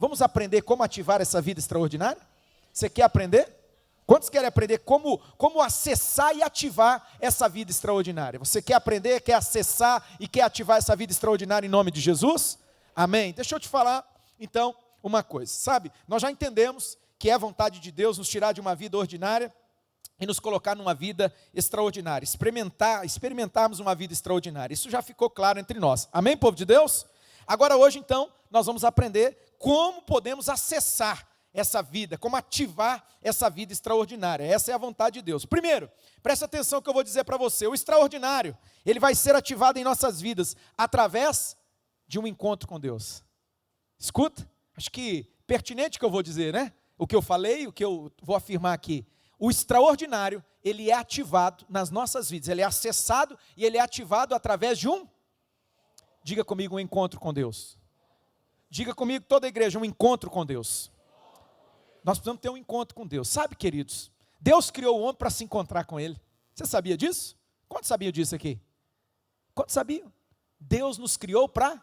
Vamos aprender como ativar essa vida extraordinária? Você quer aprender? Quantos querem aprender como acessar e ativar essa vida extraordinária? Você quer aprender, quer acessar e quer ativar essa vida extraordinária em nome de Jesus? Amém? Deixa eu te falar, então, uma coisa. Sabe, nós já entendemos que é vontade de Deus nos tirar de uma vida ordinária e nos colocar numa vida extraordinária. Experimentarmos uma vida extraordinária. Isso já ficou claro entre nós. Amém, povo de Deus? Agora, hoje, então, nós vamos aprender como podemos acessar essa vida, como ativar essa vida extraordinária. Essa é a vontade de Deus. Primeiro, preste atenção no que eu vou dizer para você. O extraordinário, ele vai ser ativado em nossas vidas através de um encontro com Deus. Escuta, acho que pertinente o que eu vou dizer, né? O que eu falei, o que eu vou afirmar aqui. O extraordinário, ele é ativado nas nossas vidas. Ele é acessado e ele é ativado através de diga comigo, um encontro com Deus. Diga comigo, toda a igreja, um encontro com Deus. Nós precisamos ter um encontro com Deus. Sabe, queridos, Deus criou o homem para se encontrar com Ele. Você sabia disso? Quantos sabiam disso aqui? Quantos sabiam? Deus nos criou para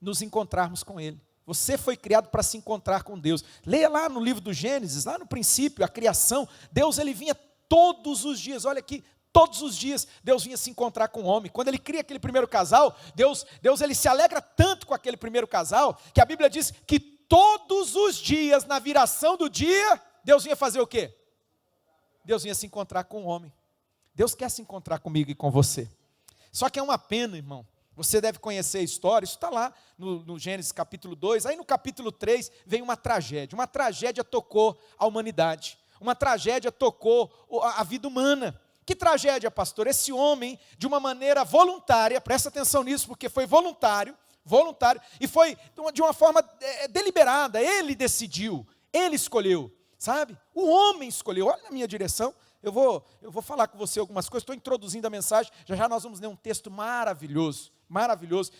nos encontrarmos com Ele. Você foi criado para se encontrar com Deus. Leia lá no livro do Gênesis, lá no princípio, a criação. Deus, ele vinha todos os dias, olha aqui, todos os dias Deus vinha se encontrar com o homem. Quando ele cria aquele primeiro casal, Deus ele se alegra tanto com aquele primeiro casal, que a Bíblia diz que todos os dias, na viração do dia, Deus vinha fazer o quê? Deus vinha se encontrar com o homem. Deus quer se encontrar comigo e com você. Só que é uma pena, irmão. Você deve conhecer a história, isso está lá no Gênesis capítulo 2. Aí no capítulo 3 vem uma tragédia. Uma tragédia tocou a humanidade. Uma tragédia tocou a vida humana. Que tragédia, pastor? Esse homem, de uma maneira voluntária, presta atenção nisso, porque foi voluntário, e foi de uma forma deliberada. Ele decidiu, ele escolheu, sabe? O homem escolheu. Olha na minha direção, eu vou falar com você algumas coisas, estou introduzindo a mensagem, já nós vamos ler um texto maravilhoso,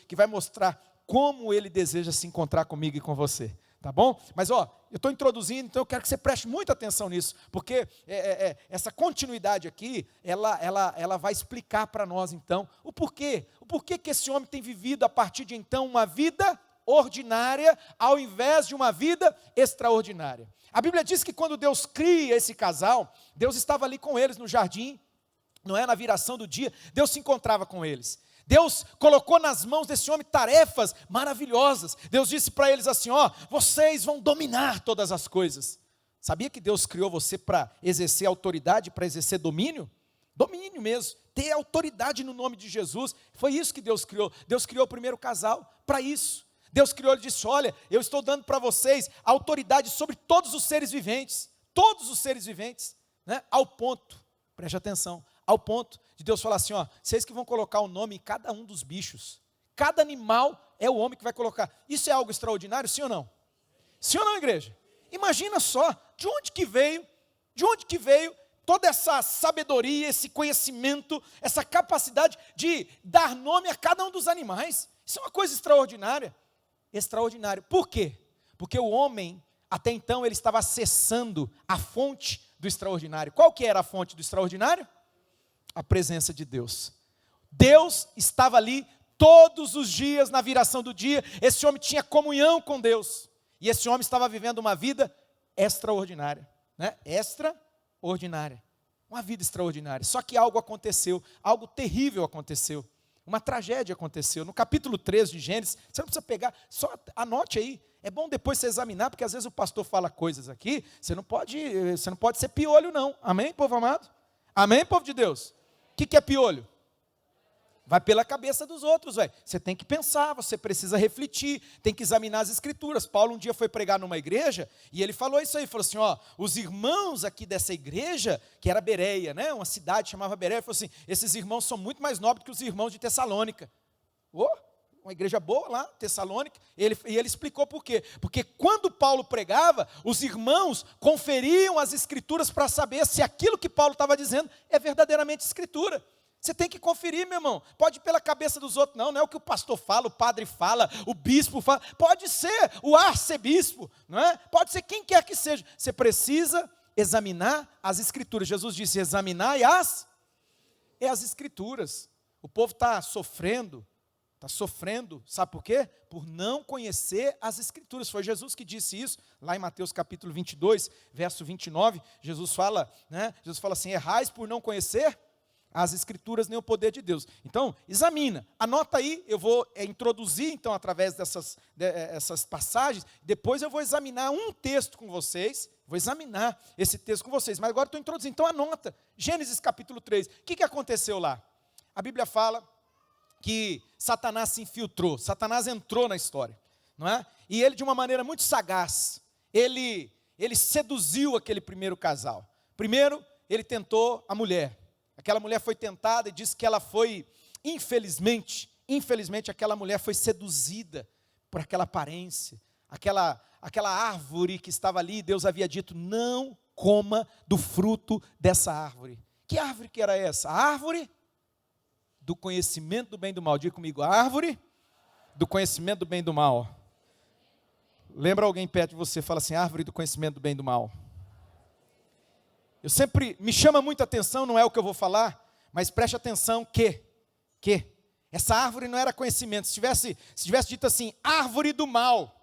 que vai mostrar como ele deseja se encontrar comigo e com você, tá bom? Mas eu estou introduzindo, então eu quero que você preste muita atenção nisso, porque essa continuidade aqui, ela vai explicar para nós então, o porquê que esse homem tem vivido a partir de então uma vida ordinária, ao invés de uma vida extraordinária. A Bíblia diz que quando Deus cria esse casal, Deus estava ali com eles no jardim, não é? Na viração do dia, Deus se encontrava com eles. Deus colocou nas mãos desse homem tarefas maravilhosas. Deus disse para eles assim, vocês vão dominar todas as coisas. Sabia que Deus criou você para exercer autoridade, para exercer domínio? Domínio mesmo, ter autoridade no nome de Jesus. Foi isso que Deus criou. Deus criou o primeiro casal para isso. Deus criou e disse, olha, eu estou dando para vocês autoridade sobre todos os seres viventes, né? Ao ponto, preste atenção, ao ponto de Deus falar assim, vocês que vão colocar o nome em cada um dos bichos, cada animal é o homem que vai colocar. Isso é algo extraordinário, sim ou não? Sim ou não, igreja? Imagina só, de onde que veio toda essa sabedoria, esse conhecimento, essa capacidade de dar nome a cada um dos animais. Isso é uma coisa extraordinária. Extraordinário. Por quê? Porque o homem, até então, ele estava acessando a fonte do extraordinário. Qual que era a fonte do extraordinário? A presença de Deus. Deus estava ali todos os dias, na viração do dia. Esse homem tinha comunhão com Deus. E esse homem estava vivendo uma vida extraordinária, né? Extraordinária. Uma vida extraordinária. Só que algo aconteceu, algo terrível aconteceu. Uma tragédia aconteceu. No capítulo 3 de Gênesis, você não precisa pegar, só anote aí. É bom depois você examinar, porque às vezes o pastor fala coisas aqui, você não pode ser piolho não. Amém, povo amado? Amém, povo de Deus? O que é piolho? Vai pela cabeça dos outros, velho. Você tem que pensar, você precisa refletir, tem que examinar as escrituras. Paulo um dia foi pregar numa igreja, e ele falou isso aí, falou assim, os irmãos aqui dessa igreja, que era Bereia, né? Uma cidade chamava Bereia, ele falou assim, esses irmãos são muito mais nobres que os irmãos de Tessalônica. Uma igreja boa lá, Tessalônica, e ele explicou por quê. Porque quando Paulo pregava, os irmãos conferiam as escrituras para saber se aquilo que Paulo estava dizendo é verdadeiramente escritura. Você tem que conferir, meu irmão. Pode ir pela cabeça dos outros, não é o que o pastor fala, o padre fala, o bispo fala. Pode ser o arcebispo, não é? Pode ser quem quer que seja. Você precisa examinar as escrituras. Jesus disse, examinar as escrituras. O povo está sofrendo, está sofrendo, sabe por quê? Por não conhecer as Escrituras. Foi Jesus que disse isso, lá em Mateus capítulo 22, verso 29, Jesus fala assim, errais por não conhecer as Escrituras nem o poder de Deus. Então, examina, anota aí, eu vou introduzir, então, através essas passagens, depois eu vou examinar um texto com vocês, vou examinar esse texto com vocês, mas agora estou introduzindo, então anota, Gênesis capítulo 3, o que aconteceu lá? A Bíblia fala que Satanás se infiltrou, Satanás entrou na história, não é? E ele, de uma maneira muito sagaz, ele seduziu aquele primeiro casal. Primeiro, ele tentou a mulher. Aquela mulher foi tentada e diz que ela foi, infelizmente, aquela mulher foi seduzida por aquela aparência, aquela árvore que estava ali, Deus havia dito, não coma do fruto dessa árvore. Que árvore que era essa? A árvore do conhecimento do bem e do mal. Diga comigo, a árvore do conhecimento do bem e do mal. Lembra alguém perto de você, fala assim, árvore do conhecimento do bem e do mal. Me chama muita atenção, não é o que eu vou falar, mas preste atenção que essa árvore não era conhecimento. Se tivesse dito assim, árvore do mal,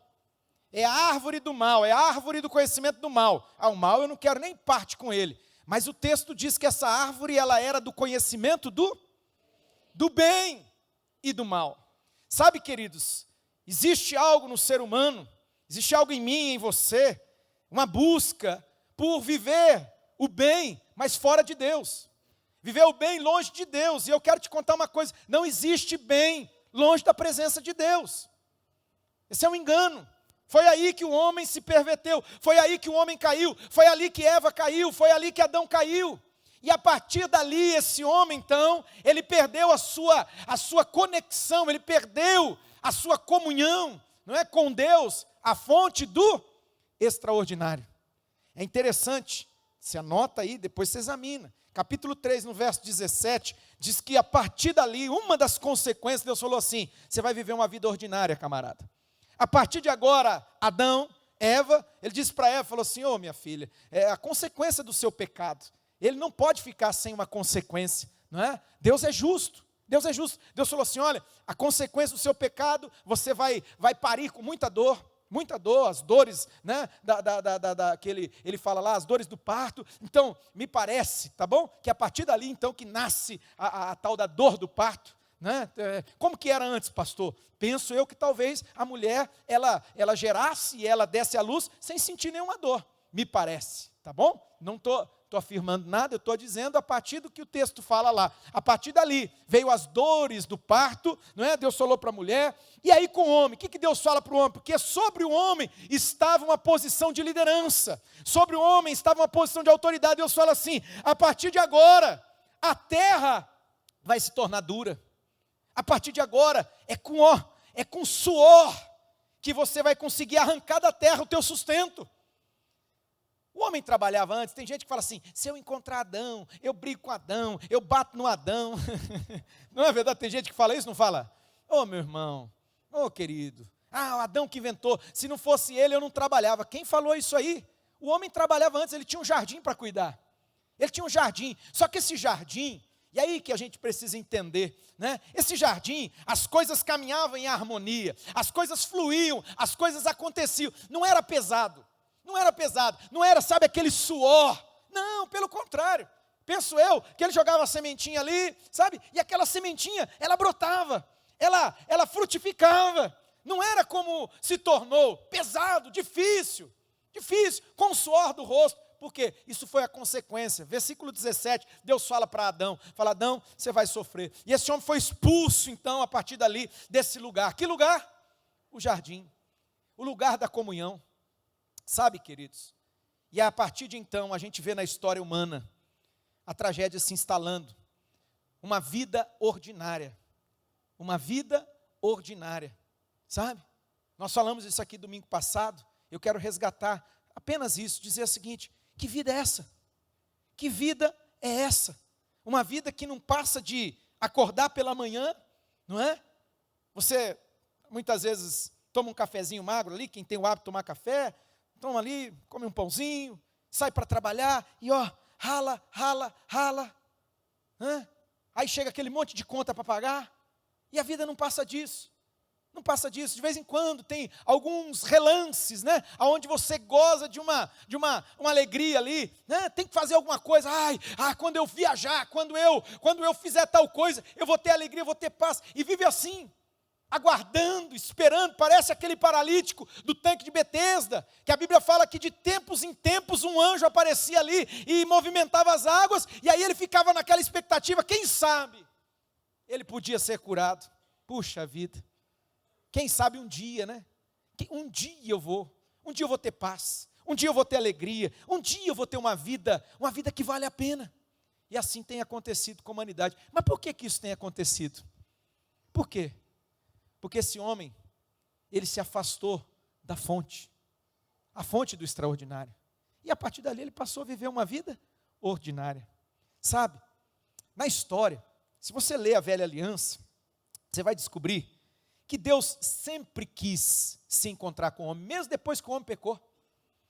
é a árvore do mal, é a árvore do conhecimento do mal. O mal eu não quero nem parte com ele. Mas o texto diz que essa árvore, ela era do conhecimento do bem e do mal. Sabe, queridos, existe algo no ser humano, existe algo em mim, em você, uma busca por viver o bem, mas fora de Deus. Viver o bem longe de Deus. E eu quero te contar uma coisa, não existe bem longe da presença de Deus. Esse é um engano. Foi aí que o homem se perverteu, foi aí que o homem caiu, foi ali que Eva caiu, foi ali que Adão caiu. E a partir dali, esse homem, então, ele perdeu a sua conexão, ele perdeu a sua comunhão, não é, com Deus, a fonte do extraordinário. É interessante, você anota aí, depois você examina. Capítulo 3, no verso 17, diz que a partir dali, uma das consequências, Deus falou assim, você vai viver uma vida ordinária, camarada. A partir de agora, Adão, Eva, ele disse para Eva, falou assim, minha filha, é a consequência do seu pecado. Ele não pode ficar sem uma consequência, não é? Deus é justo, Deus é justo. Deus falou assim, olha, a consequência do seu pecado, você vai parir com muita dor, as dores, né, que ele fala lá, as dores do parto. Então, me parece, tá bom? Que a partir dali, então, que nasce a tal da dor do parto, né? Como que era antes, pastor? Penso eu que talvez a mulher, ela gerasse e ela desse à luz sem sentir nenhuma dor, me parece, tá bom? Não estou afirmando nada, eu estou dizendo a partir do que o texto fala lá. A partir dali, veio as dores do parto, não é? Deus falou para a mulher, e aí com o homem, o que Deus fala para o homem? Porque sobre o homem estava uma posição de liderança, sobre o homem estava uma posição de autoridade. Deus fala assim, a partir de agora, a terra vai se tornar dura. A partir de agora, é com suor que você vai conseguir arrancar da terra o teu sustento. O homem trabalhava antes, tem gente que fala assim, se eu encontrar Adão, eu brigo com Adão, eu bato no Adão. Não é verdade? Tem gente que fala isso, não fala? Meu irmão, querido, o Adão que inventou, se não fosse ele eu não trabalhava. Quem falou isso aí? O homem trabalhava antes, ele tinha um jardim para cuidar. Ele tinha um jardim, só que esse jardim, e aí que a gente precisa entender, né? Esse jardim, as coisas caminhavam em harmonia, as coisas fluíam, as coisas aconteciam, não era pesado, não era, sabe, aquele suor, não, pelo contrário, penso eu, que ele jogava a sementinha ali, sabe, e aquela sementinha, ela brotava, ela frutificava, não era como se tornou, pesado, difícil, com o suor do rosto. Por quê? Isso foi a consequência. Versículo 17, Deus fala para Adão, Adão, você vai sofrer. E esse homem foi expulso, então, a partir dali, desse lugar. Que lugar? O jardim, o lugar da comunhão. Sabe, queridos? E a partir de então, a gente vê na história humana, a tragédia se instalando. Uma vida ordinária. Sabe? Nós falamos isso aqui domingo passado, eu quero resgatar apenas isso, dizer o seguinte, que vida é essa? Que vida é essa? Uma vida que não passa de acordar pela manhã, não é? Você, muitas vezes, toma um cafezinho magro ali, quem tem o hábito de tomar café, toma ali, come um pãozinho, sai para trabalhar e rala. Aí chega aquele monte de conta para pagar, E a vida não passa disso. Não passa disso. De vez em quando tem alguns relances, né? Onde você goza de uma alegria ali, né? Tem que fazer alguma coisa. Quando eu viajar, quando eu fizer tal coisa, eu vou ter alegria, eu vou ter paz. E vive assim, aguardando, esperando. Parece aquele paralítico do tanque de Betesda, que a Bíblia fala que de tempos em tempos um anjo aparecia ali e movimentava as águas, e aí ele ficava naquela expectativa, quem sabe ele podia ser curado. Puxa vida, quem sabe um dia, né? Um dia eu vou ter paz, um dia eu vou ter alegria, um dia eu vou ter uma vida que vale a pena. E assim tem acontecido com a humanidade. Mas por que isso tem acontecido? Por quê? Porque esse homem, ele se afastou da fonte, a fonte do extraordinário. E a partir dali ele passou a viver uma vida ordinária. Sabe, na história, se você ler a Velha Aliança, você vai descobrir que Deus sempre quis se encontrar com o homem, mesmo depois que o homem pecou.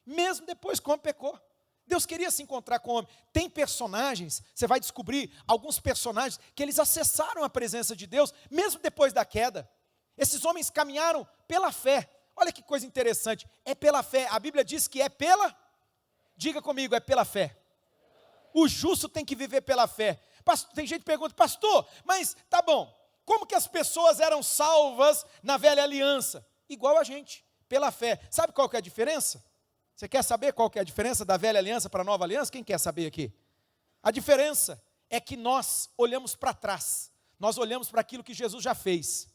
Mesmo depois que o homem pecou. Deus queria se encontrar com o homem. Tem personagens, você vai descobrir alguns personagens que eles acessaram a presença de Deus, mesmo depois da queda. Esses homens caminharam pela fé. Olha que coisa interessante, é pela fé. A Bíblia diz que diga comigo, é pela fé. O justo tem que viver pela fé. Tem gente que pergunta, pastor, mas tá bom, como que as pessoas eram salvas na velha aliança? Igual a gente, pela fé. Sabe qual que é a diferença? Você quer saber qual que é a diferença da velha aliança para a nova aliança? Quem quer saber aqui? A diferença é que nós olhamos para trás. Nós olhamos para aquilo que Jesus já fez.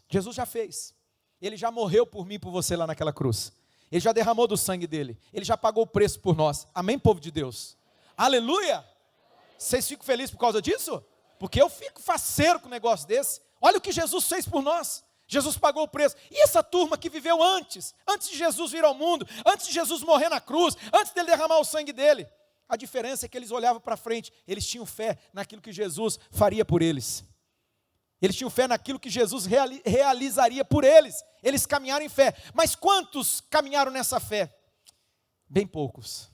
Jesus já fez. Ele já morreu por mim e por você lá naquela cruz. Ele já derramou do sangue dele. Ele já pagou o preço por nós. Amém, povo de Deus? Aleluia! Vocês ficam felizes por causa disso? Porque eu fico faceiro com um negócio desse. Olha o que Jesus fez por nós. Jesus pagou o preço. E essa turma que viveu antes de Jesus vir ao mundo, antes de Jesus morrer na cruz, antes dele derramar o sangue dele, a diferença é que eles olhavam para frente, eles tinham fé naquilo que Jesus faria por eles. Eles tinham fé naquilo que Jesus realizaria por eles. Eles caminharam em fé. Mas quantos caminharam nessa fé? Bem poucos.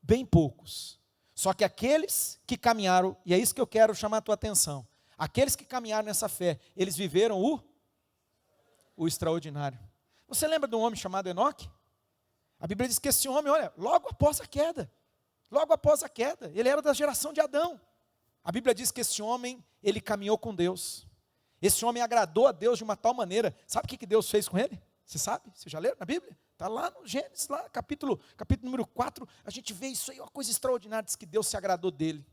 Bem poucos. Só que aqueles que caminharam, e é isso que eu quero chamar a tua atenção, aqueles que caminharam nessa fé, eles viveram o extraordinário. Você lembra de um homem chamado Enoque? A Bíblia diz que esse homem, olha, logo após a queda, ele era da geração de Adão. A Bíblia diz que esse homem, ele caminhou com Deus. Esse homem agradou a Deus de uma tal maneira. Sabe o que Deus fez com ele? Você sabe? Você já leu na Bíblia? Está lá no Gênesis, lá, capítulo número 4, a gente vê isso aí, uma coisa extraordinária, diz que Deus se agradou dele.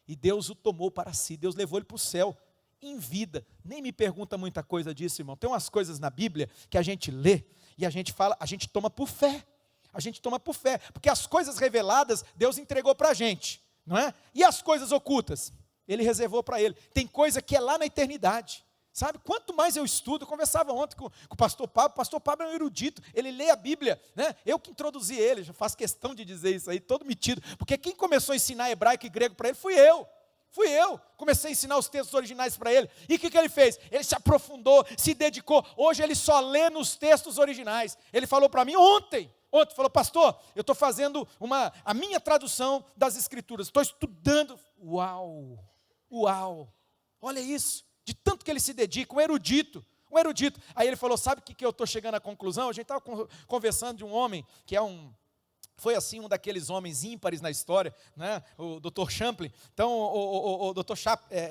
E Deus o tomou para si, Deus levou ele para o céu, em vida. Nem me pergunta muita coisa disso, irmão. Tem umas coisas na Bíblia que a gente lê, e a gente fala, a gente toma por fé. A gente toma por fé, porque as coisas reveladas, Deus entregou para a gente, não é? E as coisas ocultas, Ele reservou para ele. Tem coisa que é lá na eternidade. Sabe, quanto mais eu estudo, eu conversava ontem com o pastor Pablo é um erudito, ele lê a Bíblia, né? Eu que introduzi ele, já faço questão de dizer isso aí, todo metido, porque quem começou a ensinar hebraico e grego para ele fui eu, comecei a ensinar os textos originais para ele, e o que ele fez? Ele se aprofundou, se dedicou, hoje ele só lê nos textos originais. Ele falou para mim ontem, falou, pastor, eu estou fazendo a minha tradução das escrituras, estou estudando, uau, olha isso, de tanto que ele se dedica, um erudito. Aí ele falou, sabe o que eu estou chegando à conclusão? A gente estava conversando de um homem, que foi assim um daqueles homens ímpares na história, né? O Dr. Champlin. Então, o Dr.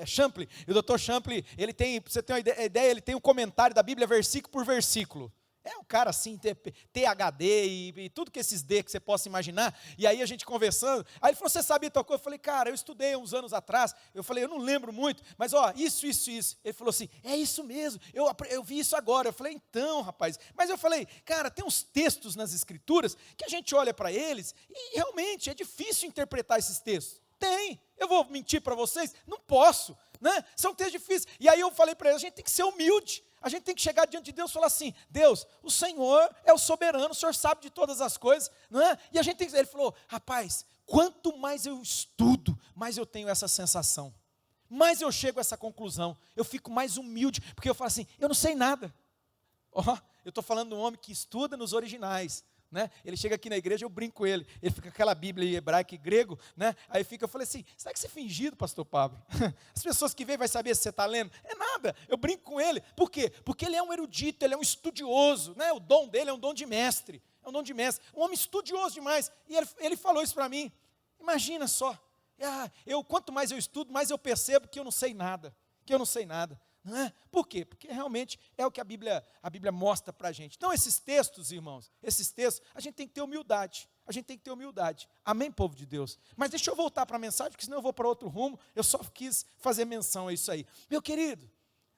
Champlin, e o Dr. Champlin, ele tem, para você ter uma ideia, ele tem um comentário da Bíblia versículo por versículo. É um cara assim, THD e tudo que esses D que você possa imaginar. E aí a gente conversando, aí ele falou, você sabia tal coisa? Eu falei, cara, eu estudei uns anos atrás. Eu falei, eu não lembro muito, mas ó, isso. Ele falou assim, é isso mesmo, eu vi isso agora. Eu falei, então, rapaz. Mas eu falei, cara, tem uns textos nas escrituras que a gente olha para eles e realmente é difícil interpretar esses textos. Tem, eu vou mentir para vocês? Não posso, né? São textos difíceis. E aí eu falei para ele, a gente tem que ser humilde. A gente tem que chegar diante de Deus e falar assim, Deus, o Senhor é o soberano, o Senhor sabe de todas as coisas, não é? E a gente tem que, ele falou, rapaz, quanto mais eu estudo, mais eu tenho essa sensação, mais eu chego a essa conclusão, eu fico mais humilde, porque eu falo assim, eu não sei nada. Eu estou falando de um homem que estuda nos originais, né? Ele chega aqui na igreja, eu brinco com ele fica com aquela Bíblia em hebraico e grego, né? Aí eu falei assim, será que você é fingido, pastor Pablo? As pessoas que veem vai saber se você está lendo? É nada, eu brinco com ele, por quê? Porque ele é um erudito, ele é um estudioso, né? O dom dele é um dom de mestre, um homem estudioso demais, e ele falou isso para mim, imagina só, quanto mais eu estudo, mais eu percebo que eu não sei nada, não é? Por quê? Porque realmente é o que a Bíblia mostra para a gente. Então esses textos, irmãos, a gente tem que ter humildade, amém, povo de Deus? Mas deixa eu voltar para a mensagem, porque senão eu vou para outro rumo, eu só quis fazer menção a isso aí. Meu querido,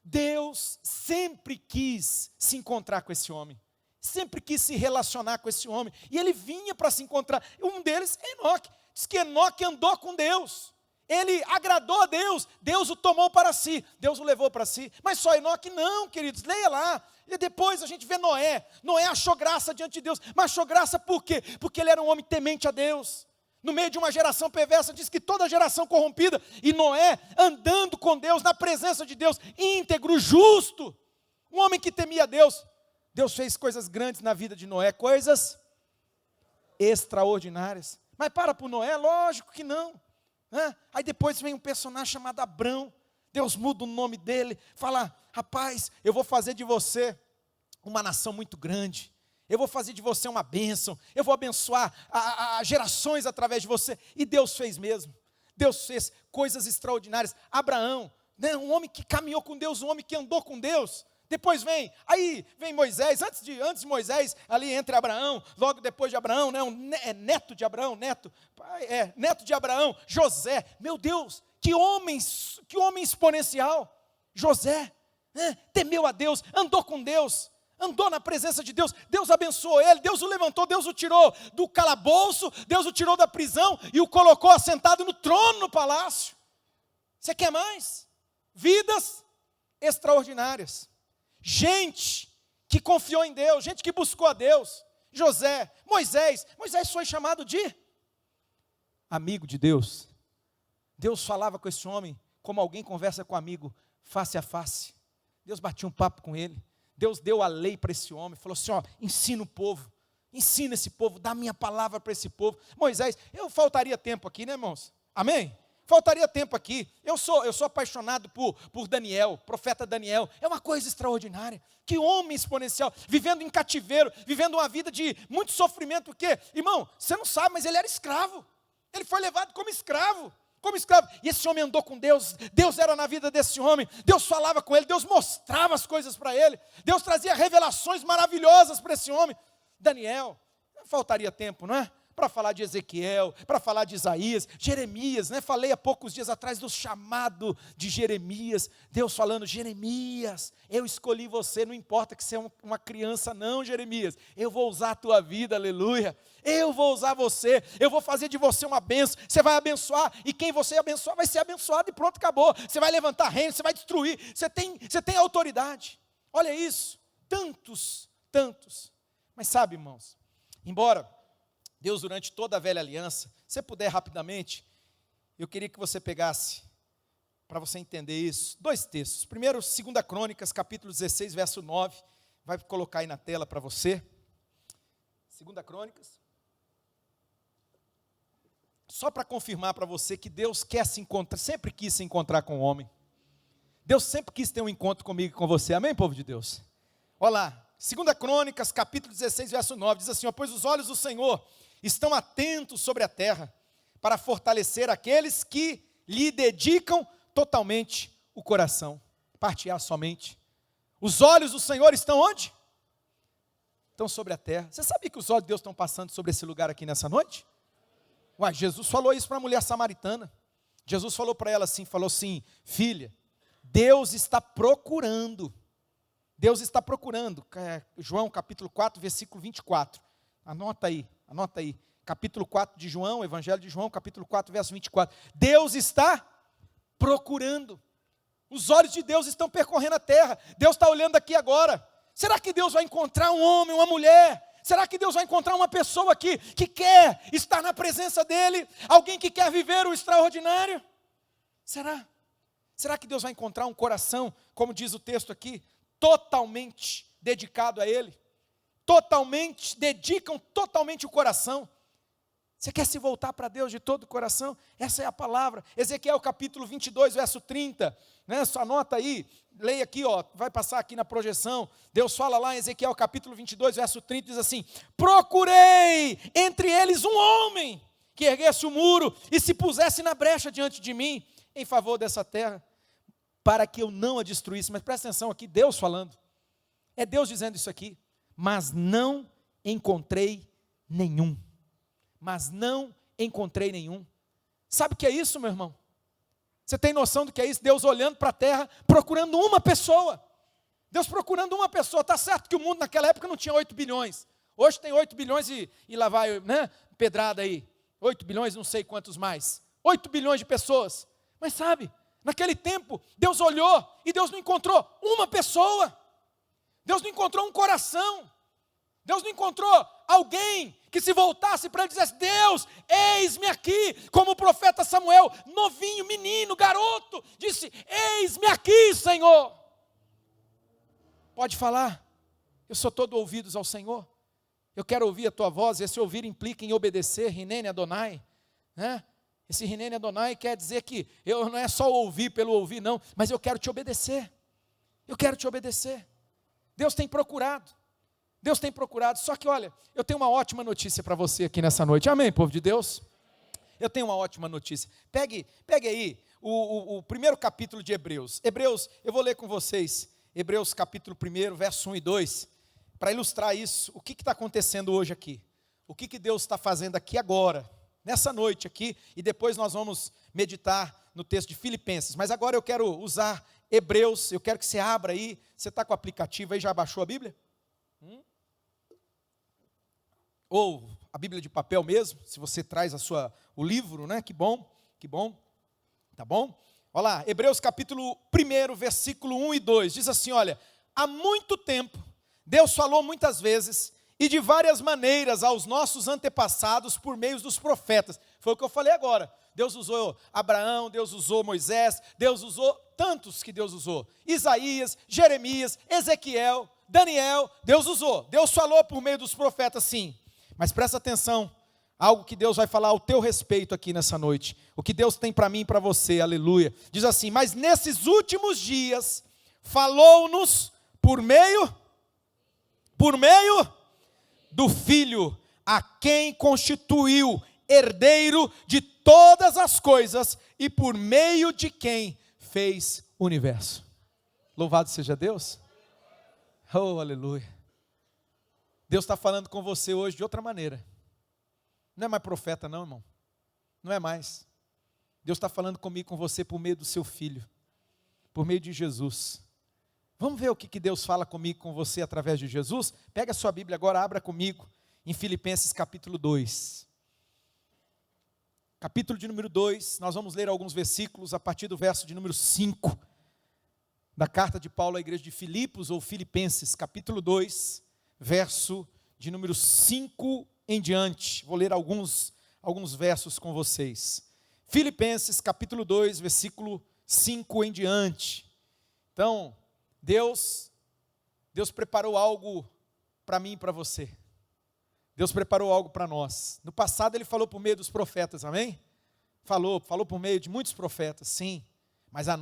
Deus sempre quis se encontrar com esse homem, sempre quis se relacionar com esse homem, e ele vinha para se encontrar, um deles é Enoque, diz que Enoque andou com Deus, ele agradou a Deus, Deus o tomou para si, Deus o levou para si, mas só Enoque não, queridos, leia lá, e depois a gente vê Noé achou graça diante de Deus, mas achou graça por quê? Porque ele era um homem temente a Deus, no meio de uma geração perversa, diz que toda geração corrompida, e Noé andando com Deus, na presença de Deus, íntegro, justo, um homem que temia a Deus, Deus fez coisas grandes na vida de Noé, coisas extraordinárias, mas por Noé? Lógico que não. Aí depois vem um personagem chamado Abrão, Deus muda o nome dele, fala, rapaz, eu vou fazer de você uma nação muito grande, eu vou fazer de você uma bênção, eu vou abençoar a gerações através de você, e Deus fez mesmo, Deus fez coisas extraordinárias. Abraão, né, um homem que caminhou com Deus, um homem que andou com Deus. Depois vem Moisés, antes de Moisés, ali entre Abraão, logo depois de Abraão, né, neto de Abraão, neto de Abraão, José, meu Deus, que homem exponencial, José, né, temeu a Deus, andou com Deus, andou na presença de Deus, Deus abençoou ele, Deus o levantou, Deus o tirou do calabouço, Deus o tirou da prisão, e o colocou assentado no trono no palácio. Você quer mais? Vidas extraordinárias. Gente que confiou em Deus, gente que buscou a Deus. Moisés foi chamado de amigo de Deus. Deus falava com esse homem como alguém conversa com um amigo, face a face. Deus batia um papo com ele. Deus deu a lei para esse homem, falou assim, ensina o povo, ensina esse povo, dá a minha palavra para esse povo. Moisés, faltaria tempo aqui, né, irmãos? Amém? Faltaria tempo aqui, eu sou apaixonado por Daniel, profeta Daniel, é uma coisa extraordinária, que homem exponencial, vivendo em cativeiro, vivendo uma vida de muito sofrimento, porque, irmão, você não sabe, mas ele era escravo, ele foi levado como escravo, e esse homem andou com Deus, Deus era na vida desse homem, Deus falava com ele, Deus mostrava as coisas para ele, Deus trazia revelações maravilhosas para esse homem. Daniel, faltaria tempo, não é? Para falar de Ezequiel, para falar de Isaías, Jeremias, né? Falei há poucos dias atrás do chamado de Jeremias, Deus falando, Jeremias, eu escolhi você, não importa que você é uma criança não, Jeremias, eu vou usar a tua vida, aleluia, eu vou usar você, eu vou fazer de você uma bênção, você vai abençoar, e quem você abençoar vai ser abençoado, e pronto, acabou, você vai levantar reino, você vai destruir, você tem autoridade, olha isso, tantos, mas sabe, irmãos, embora Deus, durante toda a velha aliança, se puder rapidamente, eu queria que você pegasse, para você entender isso, 2 textos. Primeiro, 2 Crônicas, capítulo 16, verso 9, vai colocar aí na tela para você. 2 Crônicas. Só para confirmar para você que Deus quer se encontrar, sempre quis se encontrar com o homem. Deus sempre quis ter um encontro comigo e com você, amém, povo de Deus? Olha lá, 2 Crônicas, capítulo 16, verso 9, diz assim, pois os olhos do Senhor estão atentos sobre a terra, para fortalecer aqueles que lhe dedicam totalmente o coração. Parte A somente. Os olhos do Senhor estão onde? Estão sobre a terra. Você sabia que os olhos de Deus estão passando sobre esse lugar aqui nessa noite? Jesus falou isso para a mulher samaritana. Jesus falou para ela assim, filha, Deus está procurando. João capítulo 4, versículo 24. Anota aí, capítulo 4 de João, Evangelho de João, capítulo 4, verso 24, Deus está procurando, os olhos de Deus estão percorrendo a terra, Deus está olhando aqui agora, será que Deus vai encontrar um homem, uma mulher, será que Deus vai encontrar uma pessoa aqui, que quer estar na presença dEle, alguém que quer viver o extraordinário, será que Deus vai encontrar um coração, como diz o texto aqui, totalmente dedicado a Ele, totalmente, dedicam totalmente o coração. Você quer se voltar para Deus de todo o coração? Essa é a palavra. Ezequiel capítulo 22, verso 30. Né? Só anota aí, leia aqui, ó, vai passar aqui na projeção. Deus fala lá em Ezequiel capítulo 22, verso 30, diz assim: procurei entre eles um homem que erguesse o muro e se pusesse na brecha diante de mim, em favor dessa terra, para que eu não a destruísse. Mas presta atenção aqui, Deus falando. É Deus dizendo isso aqui. Mas não encontrei nenhum. Mas não encontrei nenhum. Sabe o que é isso, meu irmão? Você tem noção do que é isso? Deus olhando para a terra, procurando uma pessoa. Deus procurando uma pessoa. Está certo que o mundo naquela época não tinha 8 bilhões. Hoje tem 8 bilhões e lá vai, né, pedrada aí. 8 bilhões, não sei quantos mais. 8 bilhões de pessoas. Mas sabe, naquele tempo, Deus olhou e Deus não encontrou uma pessoa. Deus não encontrou um coração. Deus não encontrou alguém que se voltasse para ele e dissesse: Deus, eis-me aqui, como o profeta Samuel, novinho, menino, garoto, disse: eis-me aqui, Senhor. Pode falar, eu sou todo ouvidos ao Senhor, eu quero ouvir a tua voz. Esse ouvir implica em obedecer, Hinene Adonai, né? Esse Hinene Adonai quer dizer que eu não é só ouvir pelo ouvir, não, mas eu quero te obedecer, eu quero te obedecer. Deus tem procurado. Deus tem procurado, só que olha, eu tenho uma ótima notícia para você aqui nessa noite, amém, povo de Deus? Eu tenho uma ótima notícia. Pegue aí o primeiro capítulo de Hebreus. Hebreus, eu vou ler com vocês, Hebreus capítulo 1, verso 1 e 2, para ilustrar isso, o que está acontecendo hoje aqui, o que Deus está fazendo aqui agora, nessa noite aqui, e depois nós vamos meditar no texto de Filipenses, mas agora eu quero usar Hebreus, eu quero que você abra aí, você está com o aplicativo aí, já baixou a Bíblia? Ou a Bíblia de papel mesmo, se você traz o livro, né? Que bom, tá bom? Olha lá, Hebreus capítulo 1, versículo 1 e 2, diz assim, olha: há muito tempo, Deus falou muitas vezes, e de várias maneiras aos nossos antepassados, por meio dos profetas. Foi o que eu falei agora, Deus usou Abraão, Deus usou Moisés, Deus usou tantos que Deus usou, Isaías, Jeremias, Ezequiel, Daniel, Deus usou, Deus falou por meio dos profetas, sim. Mas presta atenção, algo que Deus vai falar ao teu respeito aqui nessa noite, o que Deus tem para mim e para você, aleluia. Diz assim: mas nesses últimos dias, falou-nos por meio do Filho, a quem constituiu herdeiro de todas as coisas, e por meio de quem fez o universo. Louvado seja Deus. Oh, aleluia. Deus está falando com você hoje de outra maneira. Não é mais profeta não, irmão. Não é mais. Deus está falando comigo e com você por meio do seu Filho. Por meio de Jesus. Vamos ver o que Deus fala comigo e com você através de Jesus? Pega a sua Bíblia agora, abra comigo em Filipenses capítulo 2. Capítulo de número 2, nós vamos ler alguns versículos a partir do verso de número 5. Da carta de Paulo à igreja de Filipos ou Filipenses, capítulo 2. Verso de número 5 em diante. Vou ler alguns versos com vocês. Filipenses capítulo 2, versículo 5 em diante. Então, Deus preparou algo para mim e para você. Deus preparou algo para nós. No passado Ele falou por meio dos profetas, amém? Falou por meio de muitos profetas, sim. Mas a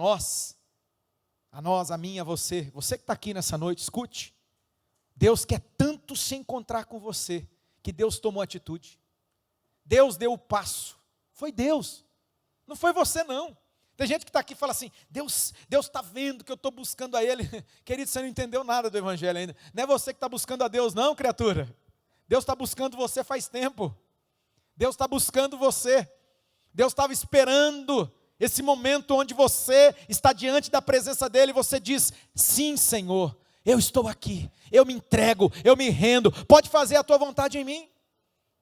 mim, a você que está aqui nessa noite, escute. Deus quer tanto se encontrar com você, que Deus tomou atitude. Deus deu o passo. Foi Deus. Não foi você não. Tem gente que está aqui e fala assim: Deus está vendo que eu estou buscando a Ele. Querido, você não entendeu nada do Evangelho ainda. Não é você que está buscando a Deus não, criatura. Deus está buscando você faz tempo. Deus está buscando você. Deus estava esperando esse momento onde você está diante da presença dEle e você diz: sim, Senhor, eu estou aqui, eu me entrego, eu me rendo, pode fazer a tua vontade em mim,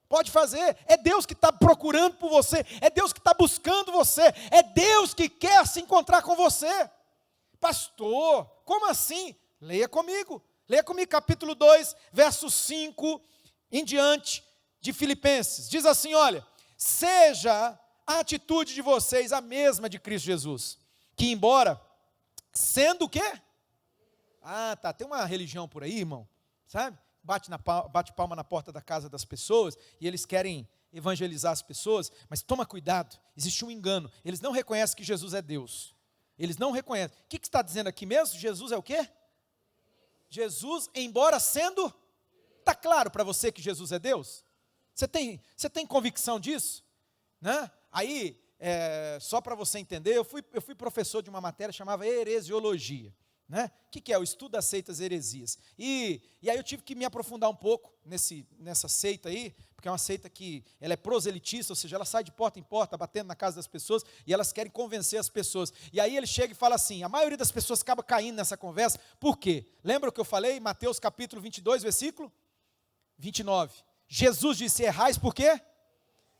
pode fazer. É Deus que está procurando por você, é Deus que está buscando você, é Deus que quer se encontrar com você. Pastor, como assim? Leia comigo, capítulo 2, verso 5 em diante de Filipenses, diz assim, olha: seja a atitude de vocês a mesma de Cristo Jesus, que embora sendo o quê? Ah, tá, tem uma religião por aí, irmão, sabe? bate palma na porta da casa das pessoas, e eles querem evangelizar as pessoas, mas toma cuidado, existe um engano, eles não reconhecem que Jesus é Deus, eles não reconhecem. O que está dizendo aqui mesmo? Jesus é o quê? Jesus, embora sendo, está claro para você que Jesus é Deus? Você tem convicção disso? Né? Aí, só para você entender, eu fui professor de uma matéria chamada heresiologia. Né? O que é? O estudo das seitas heresias. E aí eu tive que me aprofundar um pouco nessa seita aí, porque é uma seita que ela é proselitista, ou seja, ela sai de porta em porta, batendo na casa das pessoas, e elas querem convencer as pessoas. E aí ele chega e fala assim, a maioria das pessoas acaba caindo nessa conversa, por quê? Lembra o que eu falei? Mateus capítulo 22, versículo 29. Jesus disse, errais por quê?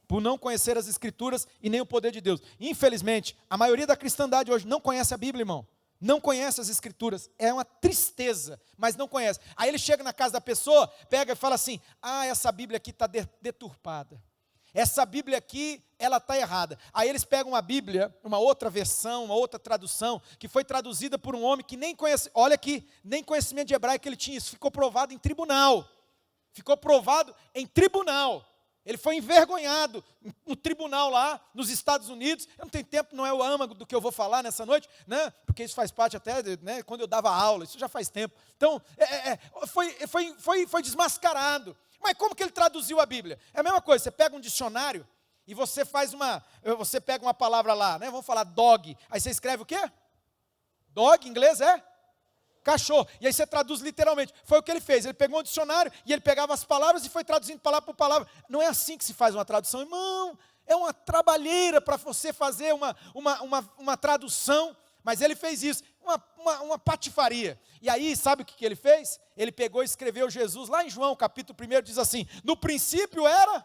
Por não conhecer as Escrituras e nem o poder de Deus. Infelizmente, a maioria da cristandade hoje não conhece a Bíblia, irmão. Não conhece as Escrituras, é uma tristeza, mas não conhece. Aí ele chega na casa da pessoa, pega e fala assim, essa Bíblia aqui está deturpada, essa Bíblia aqui, ela está errada. Aí eles pegam uma Bíblia, uma outra versão, uma outra tradução, que foi traduzida por um homem que nem conhece, olha aqui, nem conhecimento de hebraico ele tinha, isso ficou provado em tribunal, ele foi envergonhado no tribunal lá, nos Estados Unidos. Eu não tenho tempo, não é o âmago do que eu vou falar nessa noite, né? Porque isso faz parte até, né, quando eu dava aula, isso já faz tempo. Então, foi desmascarado. Mas como que ele traduziu a Bíblia? É a mesma coisa, você pega um dicionário e você pega uma palavra lá, né? Vamos falar dog, aí você escreve o quê? Dog, em inglês é? Cachorro, e aí você traduz literalmente. Foi o que ele fez, ele pegou um dicionário e ele pegava as palavras e foi traduzindo palavra por palavra. Não é assim que se faz uma tradução, irmão, é uma trabalheira para você fazer uma tradução, mas ele fez isso, uma patifaria. E aí, sabe o que ele fez? Ele pegou e escreveu Jesus, lá em João, capítulo 1, diz assim, no princípio era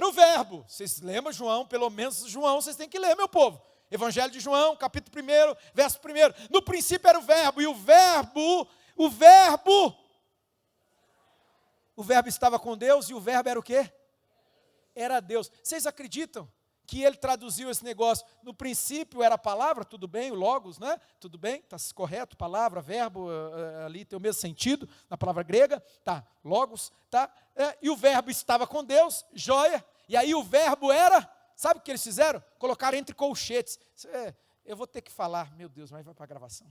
o verbo. Vocês lembram João, pelo menos João, vocês têm que ler, meu povo. Evangelho de João, capítulo 1, verso 1. No princípio era o verbo, e o verbo estava com Deus, e o verbo era o quê? Era Deus. Vocês acreditam que ele traduziu esse negócio? No princípio era a palavra, tudo bem, o logos, né? Tudo bem, está correto, palavra, verbo, ali tem o mesmo sentido, na palavra grega, tá, logos, tá? E o verbo estava com Deus, joia, e aí o verbo era... Sabe o que eles fizeram? Colocaram entre colchetes. Eu vou ter que falar, meu Deus, mas vai para a gravação.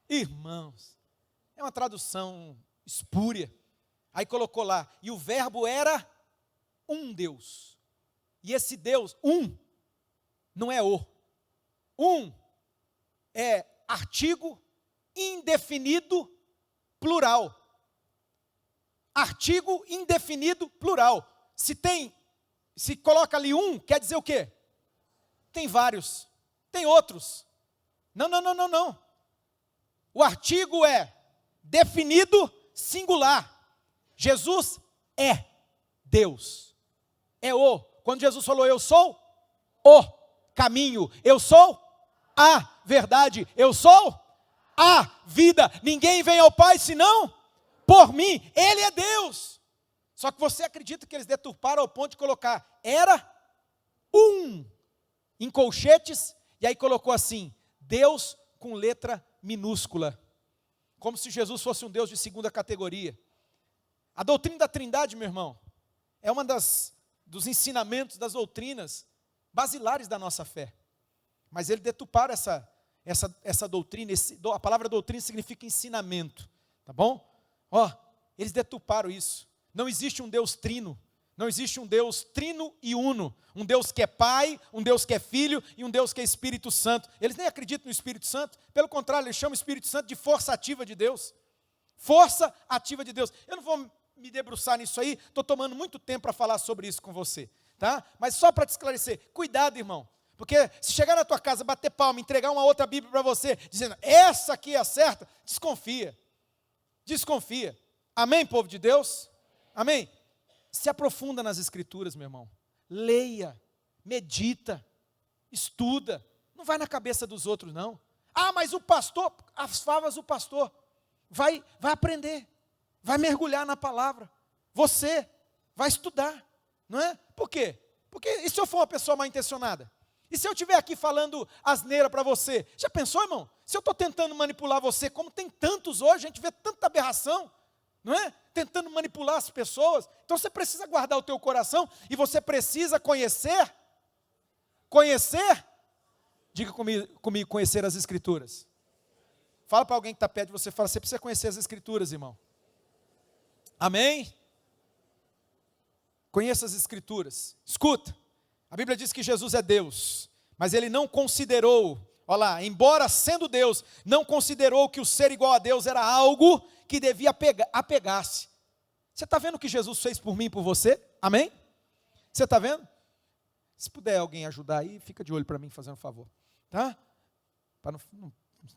Irmãos, é uma tradução espúria. Aí colocou lá, e o verbo era um Deus. E esse Deus, não é o. É artigo indefinido plural. Artigo indefinido plural. Se coloca ali quer dizer o quê? Tem vários, tem outros. Não. O artigo é definido singular. Jesus é Deus. Quando Jesus falou, eu sou o caminho, eu sou a verdade, eu sou a vida. Ninguém vem ao Pai senão por mim. Ele é Deus. Só que você acredita que eles deturparam ao ponto de colocar, era em colchetes, e aí colocou assim, Deus com letra minúscula, como se Jesus fosse um Deus de segunda categoria. A doutrina da Trindade, meu irmão, é uma dos ensinamentos, das doutrinas basilares da nossa fé. Mas eles deturparam essa doutrina, a palavra doutrina significa ensinamento, tá bom? Eles deturparam isso. Não existe um Deus trino, não existe um Deus trino e uno, um Deus que é Pai, um Deus que é Filho e um Deus que é Espírito Santo. Eles nem acreditam no Espírito Santo, pelo contrário, eles chamam o Espírito Santo de força ativa de Deus. Força ativa de Deus. Eu não vou me debruçar nisso aí, estou tomando muito tempo para falar sobre isso com você, tá? Mas só para te esclarecer, cuidado, irmão, porque se chegar na tua casa, bater palma, entregar uma outra Bíblia para você, dizendo, essa aqui é a certa, desconfia. Amém, povo de Deus? Amém? Se aprofunda nas Escrituras, meu irmão. Leia, medita, estuda. Não vai na cabeça dos outros, não. Mas o pastor, as favas do pastor. Vai aprender. Vai mergulhar na palavra. Você vai estudar. Não é? Por quê? Porque e se eu for uma pessoa mal intencionada? E se eu estiver aqui falando asneira para você? Já pensou, irmão? Se eu estou tentando manipular você, como tem tantos hoje, a gente vê tanta aberração, não é? Tentando manipular as pessoas. Então você precisa guardar o teu coração e você precisa conhecer, diga comigo, conhecer as Escrituras. Fala para alguém que está perto de você, fala, você precisa conhecer as Escrituras, irmão. Amém? Conheça as Escrituras. Escuta, a Bíblia diz que Jesus é Deus, mas Ele não considerou, olha lá, embora sendo Deus, não considerou que o ser igual a Deus era algo que devia apegar-se. Você está vendo o que Jesus fez por mim e por você? Amém? Você está vendo? Se puder alguém ajudar aí, fica de olho para mim, fazendo um favor. Tá? Para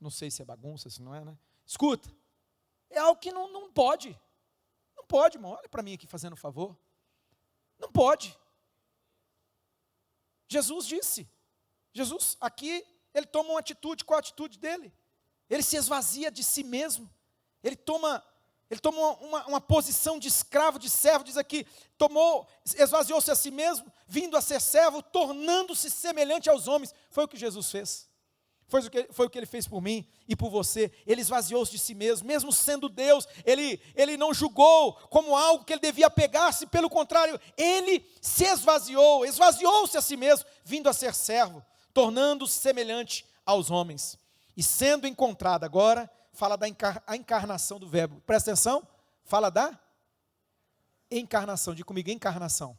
não sei se é bagunça, se não é, né? Escuta, é algo que não pode. Não pode, irmão. Olha para mim aqui fazendo um favor. Não pode. Jesus disse. Jesus aqui, ele toma uma atitude. Qual a atitude dele? Ele se esvazia de si mesmo. Ele toma uma posição de escravo, de servo, diz aqui, esvaziou-se a si mesmo, vindo a ser servo, tornando-se semelhante aos homens. Foi o que Jesus fez. Foi o que Ele fez por mim e por você. Ele esvaziou-se de si mesmo sendo Deus, Ele não julgou como algo que Ele devia pegar-se, pelo contrário, Ele se esvaziou-se a si mesmo, vindo a ser servo, tornando-se semelhante aos homens. E sendo encontrado agora, fala da encarnação do verbo. Presta atenção, fala da encarnação. Diga comigo, encarnação.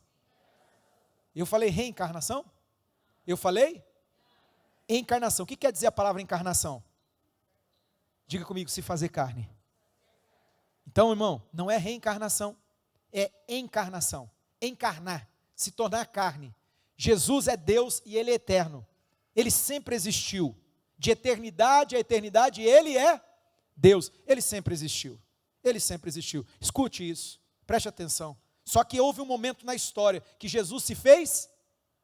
Eu falei reencarnação? Eu falei? Encarnação. O que quer dizer a palavra encarnação? Diga comigo, se fazer carne. Então, irmão, não é reencarnação, é encarnação. Encarnar, se tornar carne. Jesus é Deus e Ele é eterno. Ele sempre existiu. De eternidade a eternidade, Ele é Deus. Ele sempre existiu. Ele sempre existiu. Escute isso, preste atenção. Só que houve um momento na história que Jesus se fez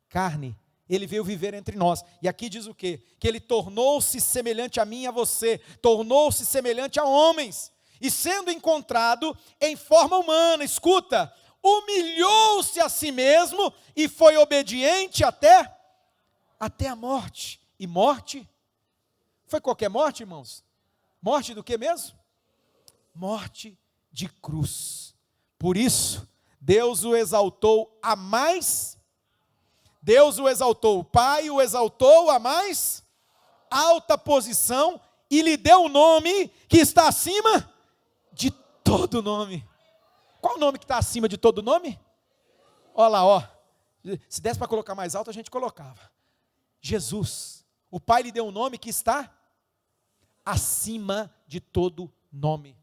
carne. Ele veio viver entre nós. E aqui diz o quê? Que Ele tornou-se semelhante a mim e a você. Tornou-se semelhante a homens. E sendo encontrado em forma humana, escuta, humilhou-se a si mesmo e foi obediente até a morte. E morte? Foi qualquer morte, irmãos? Morte do que mesmo? Morte de cruz. Por isso, Deus o exaltou a mais. Deus o exaltou, o Pai o exaltou a mais alta posição e lhe deu um nome que está acima de todo nome. Qual o nome que está acima de todo nome? Olha lá, ó. Se desse para colocar mais alto, a gente colocava. Jesus. O Pai lhe deu um nome que está acima de todo nome.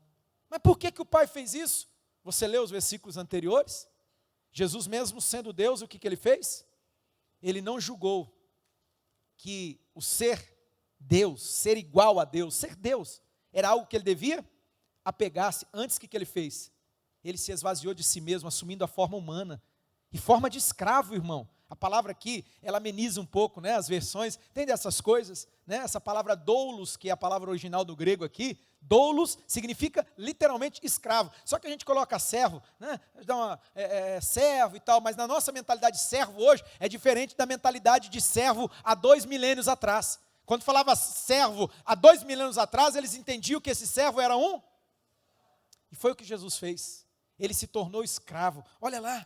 Mas por que o Pai fez isso? Você leu os versículos anteriores? Jesus mesmo sendo Deus, o que Ele fez? Ele não julgou que o ser Deus, ser igual a Deus, ser Deus, era algo que Ele devia apegar-se. Antes, o que Ele fez? Ele se esvaziou de si mesmo, assumindo a forma humana, e forma de escravo, irmão. A palavra aqui, ela ameniza um pouco, né, as versões, tem dessas coisas, né, essa palavra doulos, que é a palavra original do grego aqui, doulos significa literalmente escravo, só que a gente coloca servo, né, servo e tal, mas na nossa mentalidade de servo hoje, é diferente da mentalidade de servo há 2 milênios atrás. Quando falava servo há 2 milênios atrás, eles entendiam que esse servo era um, e foi o que Jesus fez, Ele se tornou escravo, olha lá,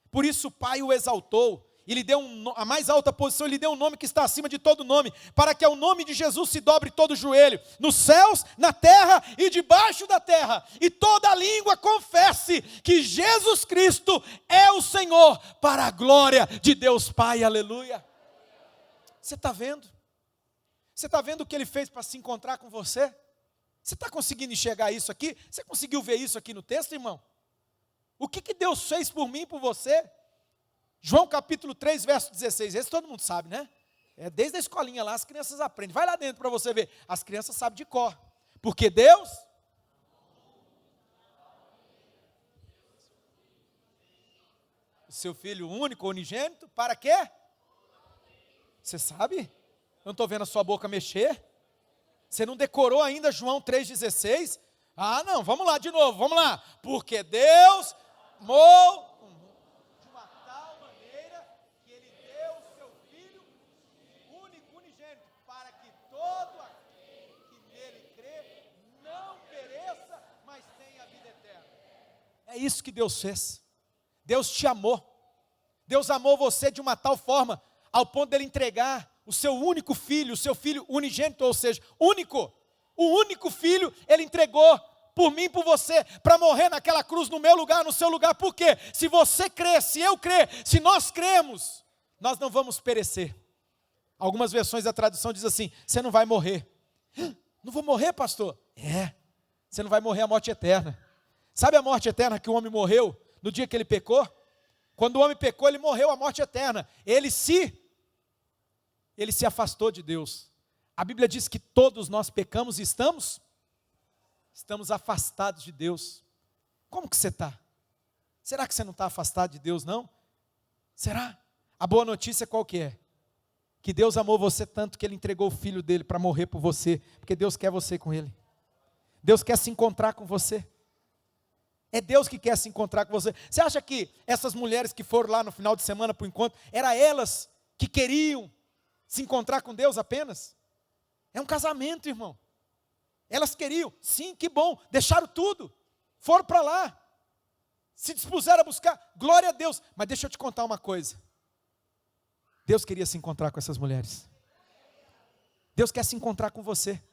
por isso o Pai o exaltou, e lhe deu a mais alta posição, ele deu um nome que está acima de todo nome, para que ao nome de Jesus se dobre todo o joelho, nos céus, na terra e debaixo da terra, e toda língua confesse que Jesus Cristo é o Senhor, para a glória de Deus Pai, aleluia. Você está vendo? Você está vendo o que Ele fez para se encontrar com você? Você está conseguindo enxergar isso aqui? Você conseguiu ver isso aqui no texto, irmão? O que Deus fez por mim e por você? João capítulo 3, verso 16, esse todo mundo sabe, né? É desde a escolinha lá, as crianças aprendem. Vai lá dentro para você ver. As crianças sabem de cor. Porque Deus... O seu Filho único, unigênito, para quê? Você sabe? Eu não estou vendo a sua boca mexer. Você não decorou ainda João 3,16? Ah, não, vamos lá de novo, vamos lá. Porque Deus amou... É isso que Deus fez. Deus te amou. Deus amou você de uma tal forma, ao ponto dele entregar o seu único filho, o seu filho unigênito, ou seja, único. O único filho, ele entregou por mim e por você, para morrer naquela cruz no meu lugar, no seu lugar. Por quê? Se você crê, se eu crer, se nós cremos, nós não vamos perecer. Algumas versões da tradução diz assim: você não vai morrer. Não vou morrer, pastor? Você não vai morrer a morte eterna. Sabe a morte eterna que o homem morreu no dia que ele pecou? Quando o homem pecou, ele morreu a morte eterna. Ele se afastou de Deus. A Bíblia diz que todos nós pecamos e estamos afastados de Deus. Como que você está? Será que você não está afastado de Deus, não? Será? A boa notícia qual que é? Que Deus amou você tanto que Ele entregou o Filho dEle para morrer por você, porque Deus quer você com Ele. Deus quer se encontrar com você. É Deus que quer se encontrar com você. Você acha que essas mulheres que foram lá no final de semana para o encontro, eram elas que queriam se encontrar com Deus apenas? É um casamento, irmão. Elas queriam, sim, que bom, deixaram tudo, foram para lá, se dispuseram a buscar, glória a Deus. Mas deixa eu te contar uma coisa. Deus queria se encontrar com essas mulheres. Deus quer se encontrar com você.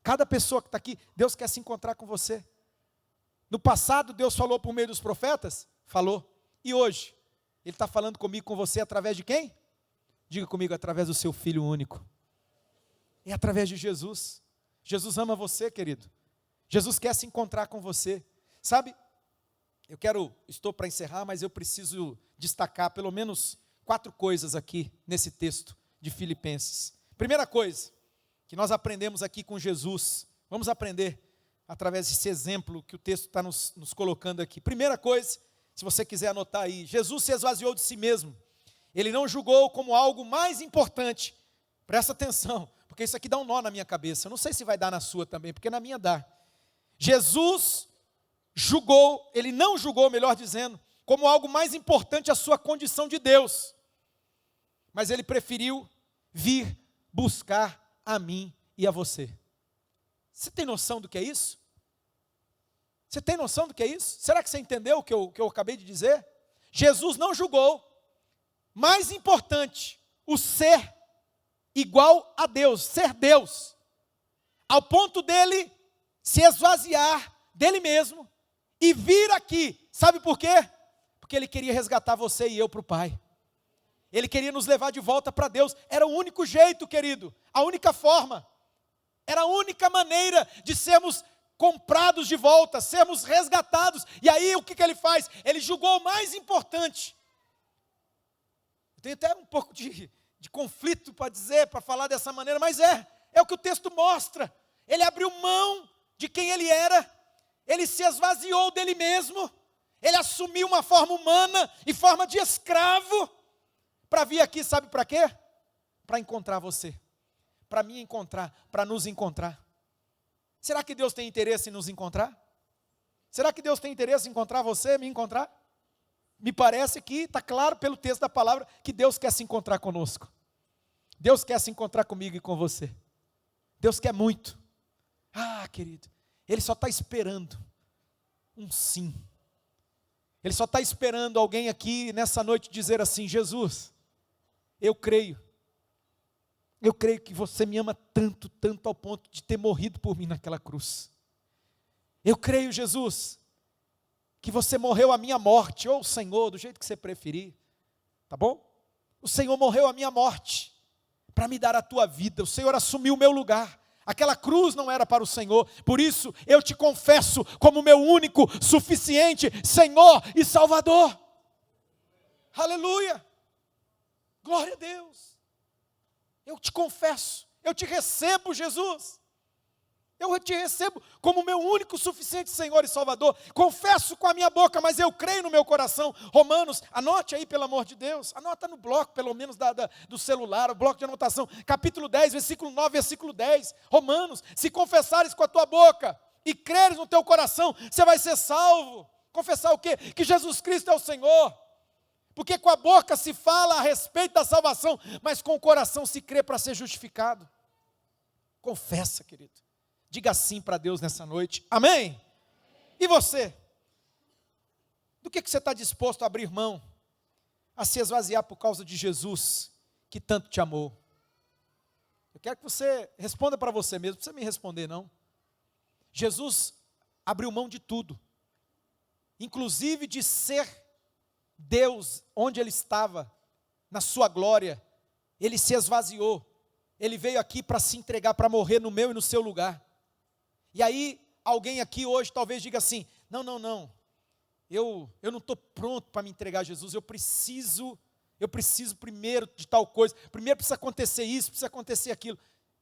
Cada pessoa que está aqui, Deus quer se encontrar com você. No passado, Deus falou por meio dos profetas? Falou. E hoje? Ele está falando comigo, com você, através de quem? Diga comigo, através do seu Filho único. É através de Jesus. Jesus ama você, querido. Jesus quer se encontrar com você. Sabe, estou para encerrar, mas eu preciso destacar pelo menos 4 coisas aqui nesse texto de Filipenses. Primeira coisa que nós aprendemos aqui com Jesus, vamos aprender através desse exemplo que o texto está nos colocando aqui. Primeira coisa, se você quiser anotar aí, Jesus se esvaziou de si mesmo. Ele não julgou como algo mais importante. Presta atenção, porque isso aqui dá um nó na minha cabeça. Eu não sei se vai dar na sua também, porque na minha dá. Jesus julgou, ele não julgou, melhor dizendo, como algo mais importante a sua condição de Deus. Mas ele preferiu vir buscar a mim e a você. Você tem noção do que é isso? Você tem noção do que é isso? Será que você entendeu o que eu acabei de dizer? Jesus não julgou mais importante o ser igual a Deus, ser Deus, ao ponto dele se esvaziar dele mesmo e vir aqui. Sabe por quê? Porque ele queria resgatar você e eu para o Pai. Ele queria nos levar de volta para Deus. Era o único jeito, querido, a única forma. Era a única maneira de sermos comprados de volta, sermos resgatados. E aí o que ele faz? Ele julgou o mais importante. Eu tenho até um pouco de conflito para dizer, para falar dessa maneira, mas é o que o texto mostra. Ele abriu mão de quem ele era, ele se esvaziou dele mesmo, ele assumiu uma forma humana e forma de escravo, para vir aqui, sabe para quê? Para encontrar você, para me encontrar, para nos encontrar. Será que Deus tem interesse em nos encontrar? Será que Deus tem interesse em encontrar você, me encontrar? Me parece que está claro pelo texto da palavra que Deus quer se encontrar conosco. Deus quer se encontrar comigo e com você. Deus quer muito. Ah, querido, Ele só está esperando um sim. Ele só está esperando alguém aqui nessa noite dizer assim: Jesus, eu creio que você me ama tanto, tanto ao ponto de ter morrido por mim naquela cruz. Eu creio, Jesus, que você morreu a minha morte, ou Senhor, do jeito que você preferir, tá bom? O Senhor morreu a minha morte, para me dar a tua vida. O Senhor assumiu o meu lugar. Aquela cruz não era para o Senhor. Por isso eu te confesso como meu único, suficiente Senhor e Salvador. Aleluia. Glória a Deus. Eu te confesso, eu te recebo, Jesus. Eu te recebo como meu único, suficiente Senhor e Salvador. Confesso com a minha boca, mas eu creio no meu coração. Romanos, anote aí, pelo amor de Deus. Anota no bloco, pelo menos do celular, o bloco de anotação. Capítulo 10, versículo 9, versículo 10. Romanos, se confessares com a tua boca e creres no teu coração, você vai ser salvo. Confessar o quê? Que Jesus Cristo é o Senhor. Porque com a boca se fala a respeito da salvação, mas com o coração se crê para ser justificado. Confessa, querido. Diga sim para Deus nessa noite. Amém? E você? que você está disposto a abrir mão, a se esvaziar por causa de Jesus, que tanto te amou? Eu quero que você responda para você mesmo, não precisa me responder não. Jesus abriu mão de tudo, inclusive de ser Deus onde Ele estava, na sua glória. Ele se esvaziou, Ele veio aqui para se entregar, para morrer no meu e no seu lugar. E aí, alguém aqui hoje talvez diga assim, não, eu não estou pronto para me entregar a Jesus, eu preciso primeiro de tal coisa, primeiro precisa acontecer isso, precisa acontecer aquilo.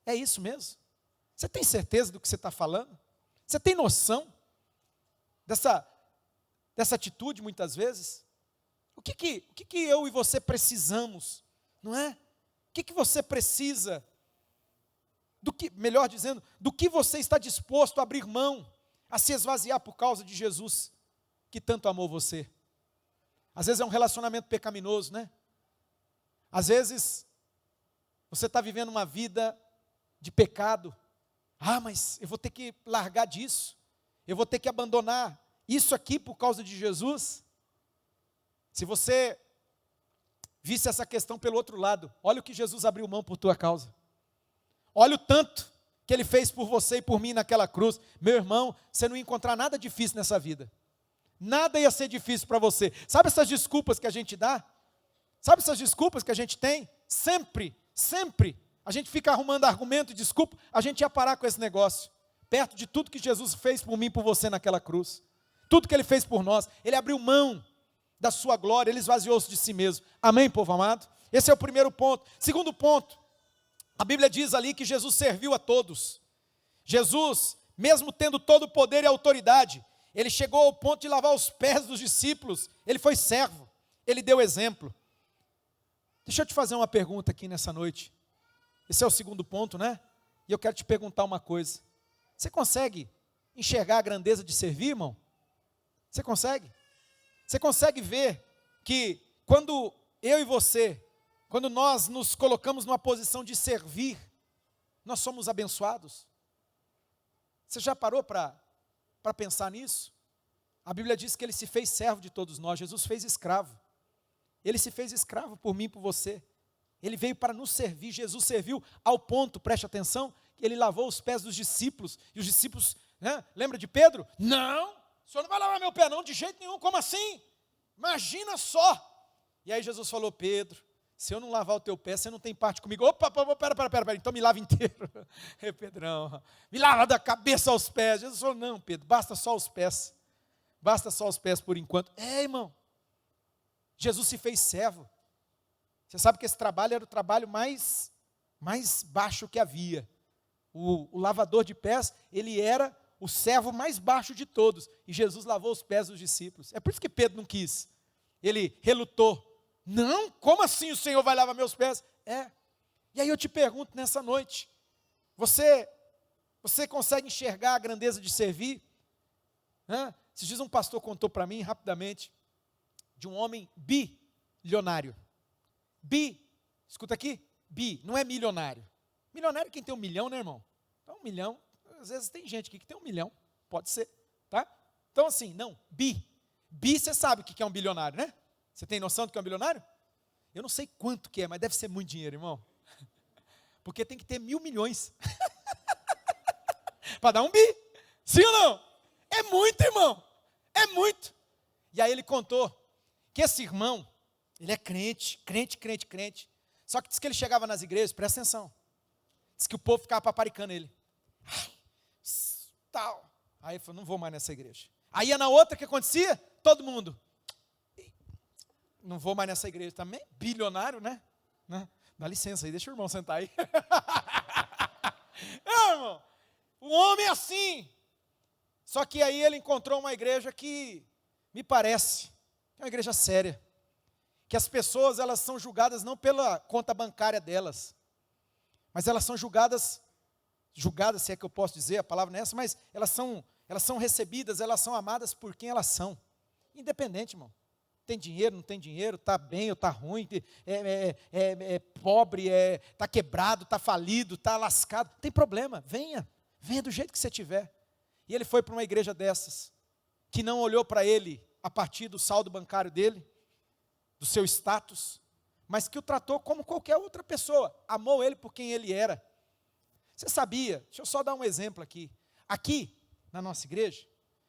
É isso mesmo? Você tem certeza do que você está falando? Você tem noção dessa atitude muitas vezes? O que eu e você precisamos, não é? O que você precisa, melhor dizendo, do que você está disposto a abrir mão, a se esvaziar por causa de Jesus, que tanto amou você? Às vezes é um relacionamento pecaminoso, né? Às vezes, você está vivendo uma vida de pecado. Mas eu vou ter que largar disso, eu vou ter que abandonar isso aqui por causa de Jesus. Se você visse essa questão pelo outro lado, olha o que Jesus abriu mão por tua causa. Olha o tanto que Ele fez por você e por mim naquela cruz. Meu irmão, você não ia encontrar nada difícil nessa vida. Nada ia ser difícil para você. Sabe essas desculpas que a gente dá? Sabe essas desculpas que a gente tem? Sempre a gente fica arrumando argumento e desculpa, a gente ia parar com esse negócio, perto de tudo que Jesus fez por mim e por você naquela cruz. Tudo que Ele fez por nós, Ele abriu mão da sua glória, Ele esvaziou-se de si mesmo. Amém, povo amado? Esse é o primeiro ponto. Segundo ponto, a Bíblia diz ali que Jesus serviu a todos. Jesus, mesmo tendo todo o poder e autoridade, Ele chegou ao ponto de lavar os pés dos discípulos. Ele foi servo, Ele deu exemplo. Deixa eu te fazer uma pergunta aqui nessa noite. Esse é o segundo ponto, né? E eu quero te perguntar uma coisa. Você consegue enxergar a grandeza de servir, irmão? Você consegue? Você consegue ver que quando eu e você, quando nós nos colocamos numa posição de servir, nós somos abençoados? Você já parou para pensar nisso? A Bíblia diz que Ele se fez servo de todos nós. Jesus fez escravo. Ele se fez escravo por mim e por você. Ele veio para nos servir. Jesus serviu ao ponto, preste atenção, que Ele lavou os pés dos discípulos. E os discípulos, né, lembra de Pedro? Não, o senhor não vai lavar meu pé não, de jeito nenhum, como assim? Imagina só. E aí Jesus falou, Pedro, se eu não lavar o teu pé, você não tem parte comigo. Opa, pera, então me lava inteiro. Pedrão, me lava da cabeça aos pés. Jesus falou, não, Pedro, basta só os pés. Basta só os pés por enquanto. Irmão, Jesus se fez servo. Você sabe que esse trabalho era o trabalho mais baixo que havia. O lavador de pés, ele era o servo mais baixo de todos. E Jesus lavou os pés dos discípulos. É por isso que Pedro não quis. Ele relutou. Não, como assim o Senhor vai lavar meus pés? E aí eu te pergunto nessa noite, você consegue enxergar a grandeza de servir? Esses dias um pastor contou para mim, rapidamente, de um homem bilionário. Escuta aqui, não é milionário. Milionário é quem tem 1 milhão, né, irmão? Então 1 milhão, às vezes tem gente aqui que tem 1 milhão, pode ser, tá? Então assim, não, você sabe o que é um bilionário, né? Você tem noção do que é um bilionário? Eu não sei quanto que é, mas deve ser muito dinheiro, irmão. Porque tem que ter 1.000 milhões. Para dar um bi, sim ou não? É muito, irmão, é muito. E aí ele contou que esse irmão, ele é crente. Só que diz que ele chegava nas igrejas, presta atenção. Diz que o povo ficava paparicando ele. Tal. Aí ele falou, não vou mais nessa igreja. Aí ia na outra, o que acontecia? Todo mundo. Não vou mais nessa igreja também. Bilionário, né? Dá licença aí, deixa o irmão sentar aí. Irmão, o homem é assim. Só que aí ele encontrou uma igreja que, me parece, é uma igreja séria. Que as pessoas, elas são julgadas não pela conta bancária delas, mas elas são julgadas, se é que eu posso dizer, a palavra não é essa, mas elas são recebidas, elas são amadas por quem elas são. Independente, irmão. Tem dinheiro, não tem dinheiro, está bem ou está ruim, é pobre, está quebrado, está falido, está lascado. Não tem problema, venha do jeito que você tiver. E ele foi para uma igreja dessas, que não olhou para ele a partir do saldo bancário dele, do seu status, mas que o tratou como qualquer outra pessoa, amou ele por quem ele era. Você sabia, deixa eu só dar um exemplo aqui. Aqui, na nossa igreja,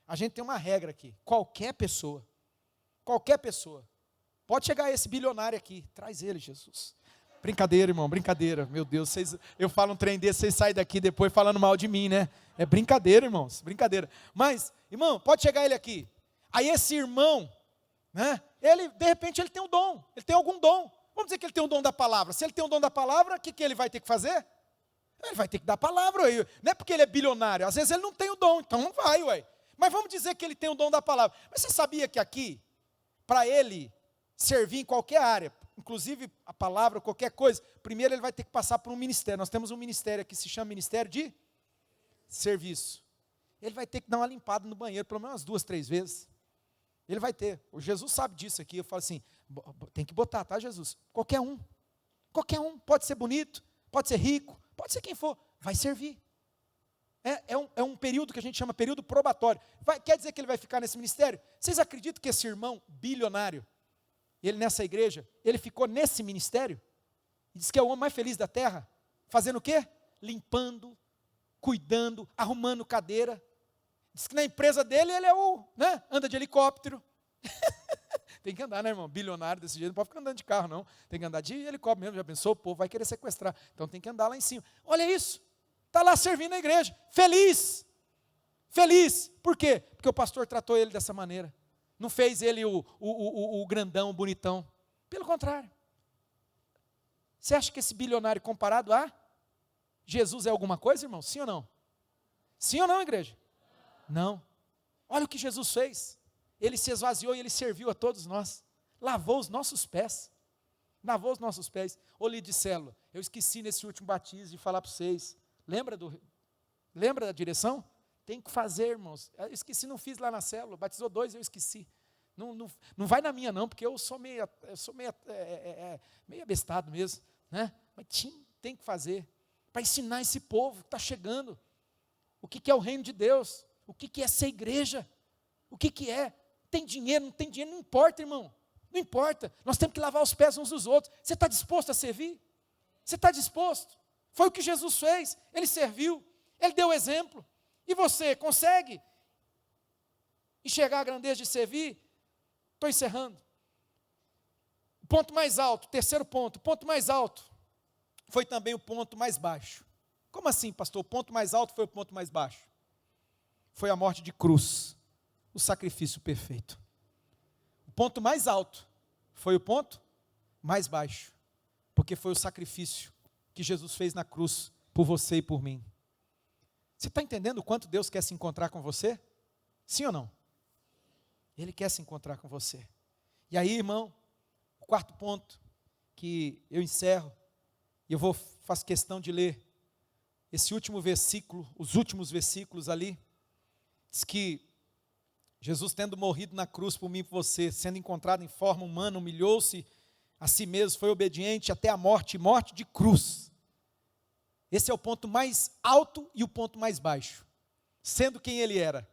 a gente tem uma regra aqui, qualquer pessoa, pode chegar esse bilionário aqui, traz ele, Jesus. Brincadeira, irmão, brincadeira, meu Deus, eu falo um trem desse, vocês saem daqui depois falando mal de mim, né? É brincadeira, irmãos, brincadeira. Mas, irmão, pode chegar ele aqui. Aí esse irmão, né? Ele, de repente, ele tem um dom, ele tem algum dom. Vamos dizer que ele tem um dom da palavra. Se ele tem um dom da palavra, o que ele vai ter que fazer? Ele vai ter que dar a palavra. Não é porque ele é bilionário, às vezes ele não tem o dom, então não vai, ué. Mas vamos dizer que ele tem o dom da palavra. Mas você sabia que aqui, para ele servir em qualquer área, inclusive a palavra, qualquer coisa, primeiro ele vai ter que passar por um ministério. Nós temos um ministério aqui que se chama Ministério de Serviço. Ele vai ter que dar uma limpada no banheiro, pelo menos umas 2, 3 vezes. Ele vai ter. O Jesus sabe disso aqui. Eu falo assim, tem que botar, tá, Jesus? Qualquer um, pode ser bonito, pode ser rico, pode ser quem for, vai servir. É um período que a gente chama período probatório. Quer dizer que ele vai ficar nesse ministério? Vocês acreditam que esse irmão bilionário, ele nessa igreja, ele ficou nesse ministério? E diz que é o homem mais feliz da terra. Fazendo o quê? Limpando, cuidando, arrumando cadeira. Diz que na empresa dele ele é anda de helicóptero. Tem que andar, né, irmão? Bilionário desse jeito, não pode ficar andando de carro, não. Tem que andar de helicóptero mesmo, já pensou? O povo vai querer sequestrar. Então tem que andar lá em cima. Olha isso. Está lá servindo a igreja. Feliz. Feliz. Por quê? Porque o pastor tratou ele dessa maneira. Não fez ele o grandão, o bonitão. Pelo contrário. Você acha que esse bilionário comparado a Jesus é alguma coisa, irmão? Sim ou não? Sim ou não, igreja? Não. Olha o que Jesus fez. Ele se esvaziou e ele serviu a todos nós. Lavou os nossos pés. Lavou os nossos pés. Ô líder de célula, eu esqueci nesse último batismo de falar para vocês. Lembra da direção? Tem que fazer, irmãos. Eu esqueci, não fiz lá na célula. Batizou 2, eu esqueci. Não vai na minha não, porque eu sou meio abestado mesmo, né? Mas tem que fazer, para ensinar esse povo que está chegando, o que é o reino de Deus, o que é ser igreja, o que é, tem dinheiro, não tem dinheiro, não importa, irmão, não importa, nós temos que lavar os pés uns dos outros. Você está disposto a servir? Você está disposto? Foi o que Jesus fez, ele serviu, ele deu exemplo, e você consegue enxergar a grandeza de servir? Estou encerrando. O ponto mais alto, terceiro ponto, o ponto mais alto foi também o ponto mais baixo. Como assim, pastor? O ponto mais alto foi o ponto mais baixo. Foi a morte de cruz, o sacrifício perfeito. O ponto mais alto foi o ponto mais baixo, porque foi o sacrifício que Jesus fez na cruz por você e por mim. Você está entendendo o quanto Deus quer se encontrar com você? Sim ou não? Ele quer se encontrar com você. E aí, irmão, o quarto ponto que eu encerro, e faço questão de ler esse último versículo, os últimos versículos ali, diz que Jesus, tendo morrido na cruz por mim e por você, sendo encontrado em forma humana, humilhou-se a si mesmo, foi obediente até a morte, morte de cruz. Esse é o ponto mais alto e o ponto mais baixo. Sendo quem ele era,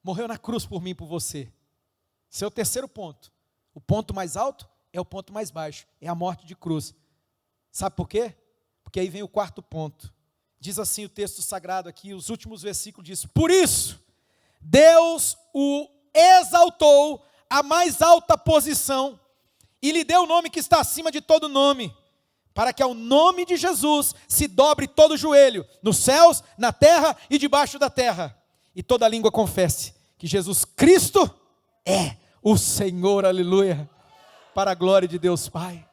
morreu na cruz por mim e por você. Esse é o terceiro ponto. O ponto mais alto é o ponto mais baixo, é a morte de cruz. Sabe por quê? Porque aí vem o quarto ponto. Diz assim o texto sagrado aqui, os últimos versículos diz: por isso, Deus o exaltou à mais alta posição e lhe deu o nome que está acima de todo nome, para que ao nome de Jesus se dobre todo o joelho, nos céus, na terra e debaixo da terra, e toda língua confesse que Jesus Cristo é o Senhor, aleluia, para a glória de Deus Pai.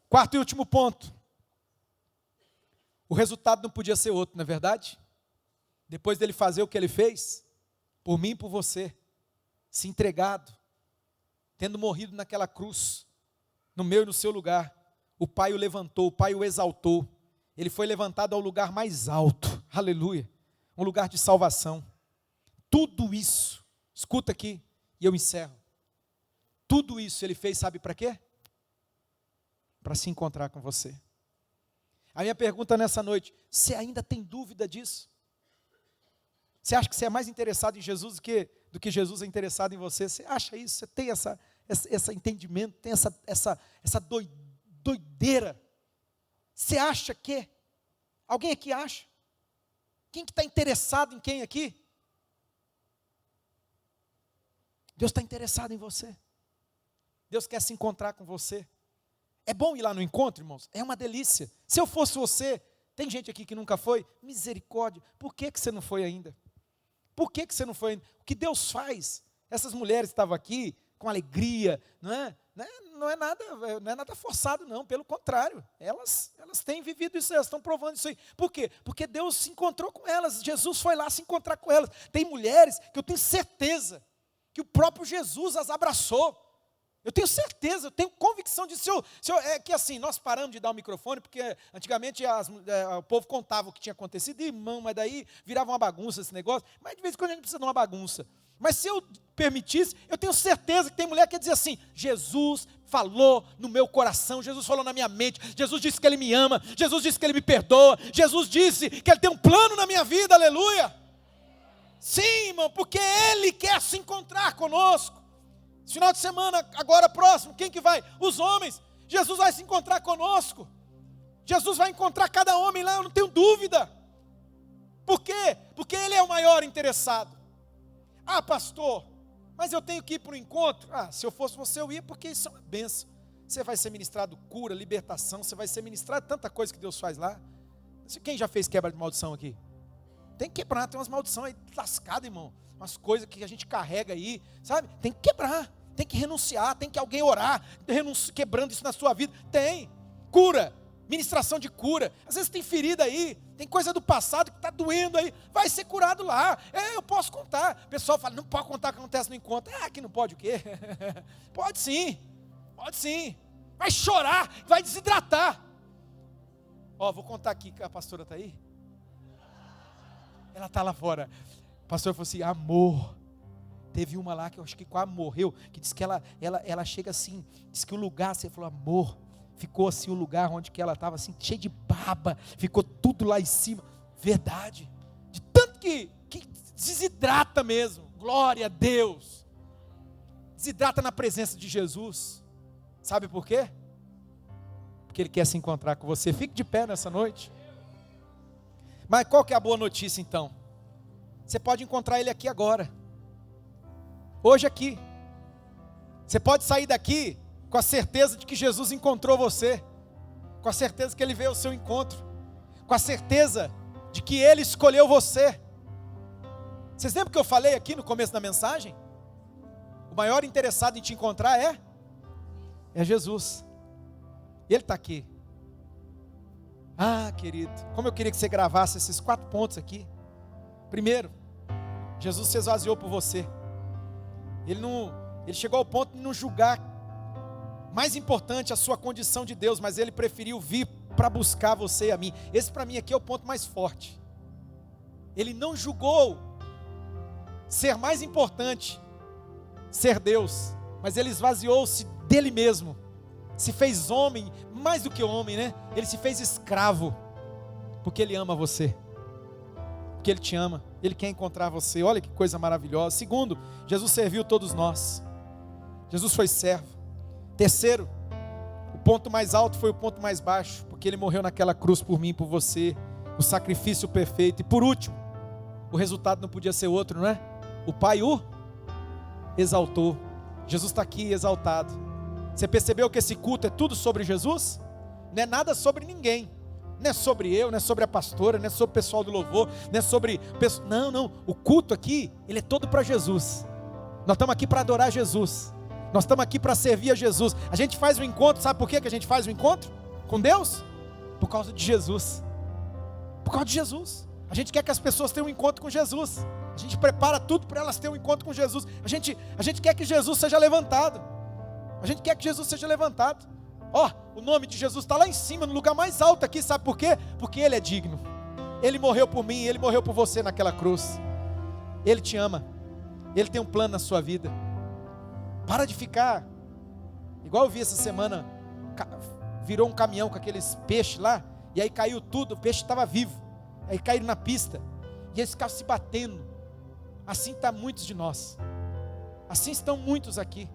Quarto e último ponto. O resultado não podia ser outro, não é verdade? Depois dele fazer o que ele fez, por mim e por você, se entregado, tendo morrido naquela cruz, no meu e no seu lugar, o Pai o levantou, o Pai o exaltou, ele foi levantado ao lugar mais alto, aleluia, um lugar de salvação. Tudo isso, escuta aqui, e eu encerro, tudo isso ele fez, sabe para quê? Para se encontrar com você. A minha pergunta nessa noite, você ainda tem dúvida disso? Você acha que você é mais interessado em Jesus do que Jesus é interessado em você? Você acha isso? Você tem esse entendimento, tem essa doideira? Você acha que? Alguém aqui acha? Quem que está interessado em quem aqui? Deus está interessado em você. Deus quer se encontrar com você. É bom ir lá no encontro, irmãos? É uma delícia. Se eu fosse você, tem gente aqui que nunca foi? Misericórdia, por que você não foi ainda? Por que você não foi ainda? O que Deus faz? Essas mulheres estavam aqui com alegria, não é nada forçado não, pelo contrário, elas têm vivido isso, elas estão provando isso aí. Por quê? Porque Deus se encontrou com elas, Jesus foi lá se encontrar com elas. Tem mulheres que eu tenho certeza que o próprio Jesus as abraçou. Eu tenho certeza, eu tenho convicção disso. É que assim, nós paramos de dar o microfone, porque antigamente o povo contava o que tinha acontecido, irmão, mas daí virava uma bagunça esse negócio, mas de vez em quando a gente precisa de uma bagunça. Mas se eu permitisse, eu tenho certeza que tem mulher que diz assim, Jesus falou no meu coração, Jesus falou na minha mente, Jesus disse que Ele me ama, Jesus disse que Ele me perdoa, Jesus disse que Ele tem um plano na minha vida, aleluia. Sim, irmão, porque Ele quer se encontrar conosco. Esse final de semana, agora próximo, quem que vai? Os homens. Jesus vai se encontrar conosco. Jesus vai encontrar cada homem lá, eu não tenho dúvida. Por quê? Porque Ele é o maior interessado. Ah, pastor, mas eu tenho que ir para o encontro? Ah, se eu fosse você, eu ia, porque isso é uma bênção. Você vai ser ministrado cura, libertação, você vai ser ministrado tanta coisa que Deus faz lá. Quem já fez quebra de maldição aqui? Tem que quebrar, tem umas maldições aí lascadas, irmão. Umas coisas que a gente carrega aí, sabe? Tem que quebrar, tem que renunciar, tem que alguém orar, quebrando isso na sua vida. Tem, cura, ministração de cura. Às vezes tem ferida aí, tem coisa do passado que está doendo aí, vai ser curado lá. Eu posso contar. O pessoal fala, não pode contar o que acontece no encontro. Que não pode o quê? Pode sim, pode sim. Vai chorar, vai desidratar. Vou contar aqui, que a pastora está aí. Ela está lá fora. O pastor falou assim, amor. Teve uma lá que eu acho que quase morreu, que disse que ela chega assim, diz que o lugar, você falou, amor, ficou assim o lugar onde que ela estava assim, cheio de baba, ficou tudo lá em cima. Verdade. De tanto que desidrata mesmo. Glória a Deus. Desidrata na presença de Jesus. Sabe por quê? Porque Ele quer se encontrar com você. Fique de pé nessa noite. Mas qual que é a boa notícia então? Você pode encontrar Ele aqui agora. Hoje aqui. Você pode sair daqui com a certeza de que Jesus encontrou você. Com a certeza que Ele veio ao seu encontro. Com a certeza de que Ele escolheu você. Vocês lembram que eu falei aqui no começo da mensagem? O maior interessado em te encontrar é Jesus. E Ele está aqui. Querido, como eu queria que você gravasse esses 4 pontos aqui. Primeiro, Jesus se esvaziou por você. Ele chegou ao ponto de não julgar, mais importante, a sua condição de Deus, mas Ele preferiu vir para buscar você e a mim. Esse para mim aqui é o ponto mais forte. Ele não julgou ser mais importante, ser Deus, mas Ele esvaziou-se dele mesmo. Se fez homem, mais do que homem, né? Ele se fez escravo, porque Ele ama você, porque Ele te ama, Ele quer encontrar você. Olha que coisa maravilhosa. Segundo, Jesus serviu todos nós. Jesus foi servo. Terceiro, o ponto mais alto foi o ponto mais baixo, porque Ele morreu naquela cruz por mim e por você, o sacrifício perfeito. E por último, o resultado não podia ser outro, não é? O Pai o exaltou. Jesus está aqui exaltado. Você percebeu que esse culto é tudo sobre Jesus? Não é nada sobre ninguém. Não é sobre eu, não é sobre a pastora, não é sobre o pessoal do louvor, não é sobre... Não. O culto aqui, ele é todo para Jesus. Nós estamos aqui para adorar Jesus. Nós estamos aqui para servir a Jesus. A gente faz o encontro, sabe por que a gente faz o encontro com Deus? Por causa de Jesus. Por causa de Jesus. A gente quer que as pessoas tenham um encontro com Jesus. A gente prepara tudo para elas terem um encontro com Jesus. A gente quer que Jesus seja levantado. A gente quer que Jesus seja levantado. O nome de Jesus está lá em cima, no lugar mais alto aqui, sabe por quê? Porque Ele é digno. Ele morreu por mim, Ele morreu por você naquela cruz. Ele te ama. Ele tem um plano na sua vida. Para de ficar, igual eu vi essa semana, virou um caminhão com aqueles peixes lá, e aí caiu tudo, o peixe estava vivo, aí caíram na pista, e eles ficavam se batendo, Assim está muitos de nós. Assim estão muitos aqui.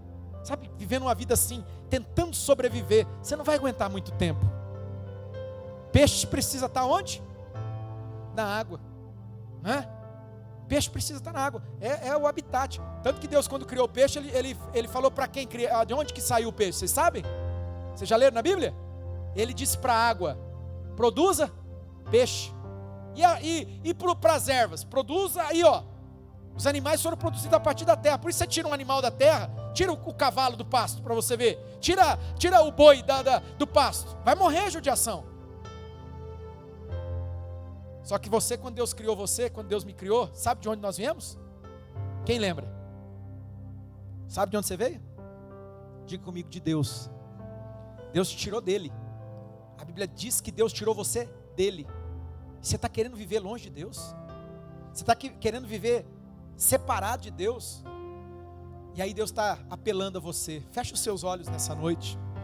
Sabe, vivendo uma vida assim, tentando sobreviver. Você não vai aguentar muito tempo. Peixe precisa estar onde? Na água, né? Peixe precisa estar na água, é o habitat. Tanto que Deus, quando criou o peixe, ele falou para quem criou, de onde que saiu o peixe, vocês sabem? Vocês já leram na Bíblia? Ele disse para a água: produza peixe. E para as ervas, produza aí, ó. Os animais foram produzidos a partir da terra. Por isso você tira um animal da terra, tira o cavalo do pasto, para você ver. Tira o boi do pasto, vai morrer a judiação. Só que você, quando Deus criou você, quando Deus me criou, sabe de onde nós viemos? Quem lembra? Sabe de onde você veio? Diga comigo: de Deus. Deus te tirou dele. A Bíblia diz que Deus tirou você dele. Você está querendo viver longe de Deus? Você está querendo viver separado de Deus? E aí Deus está apelando a você. Feche os seus olhos nessa noite.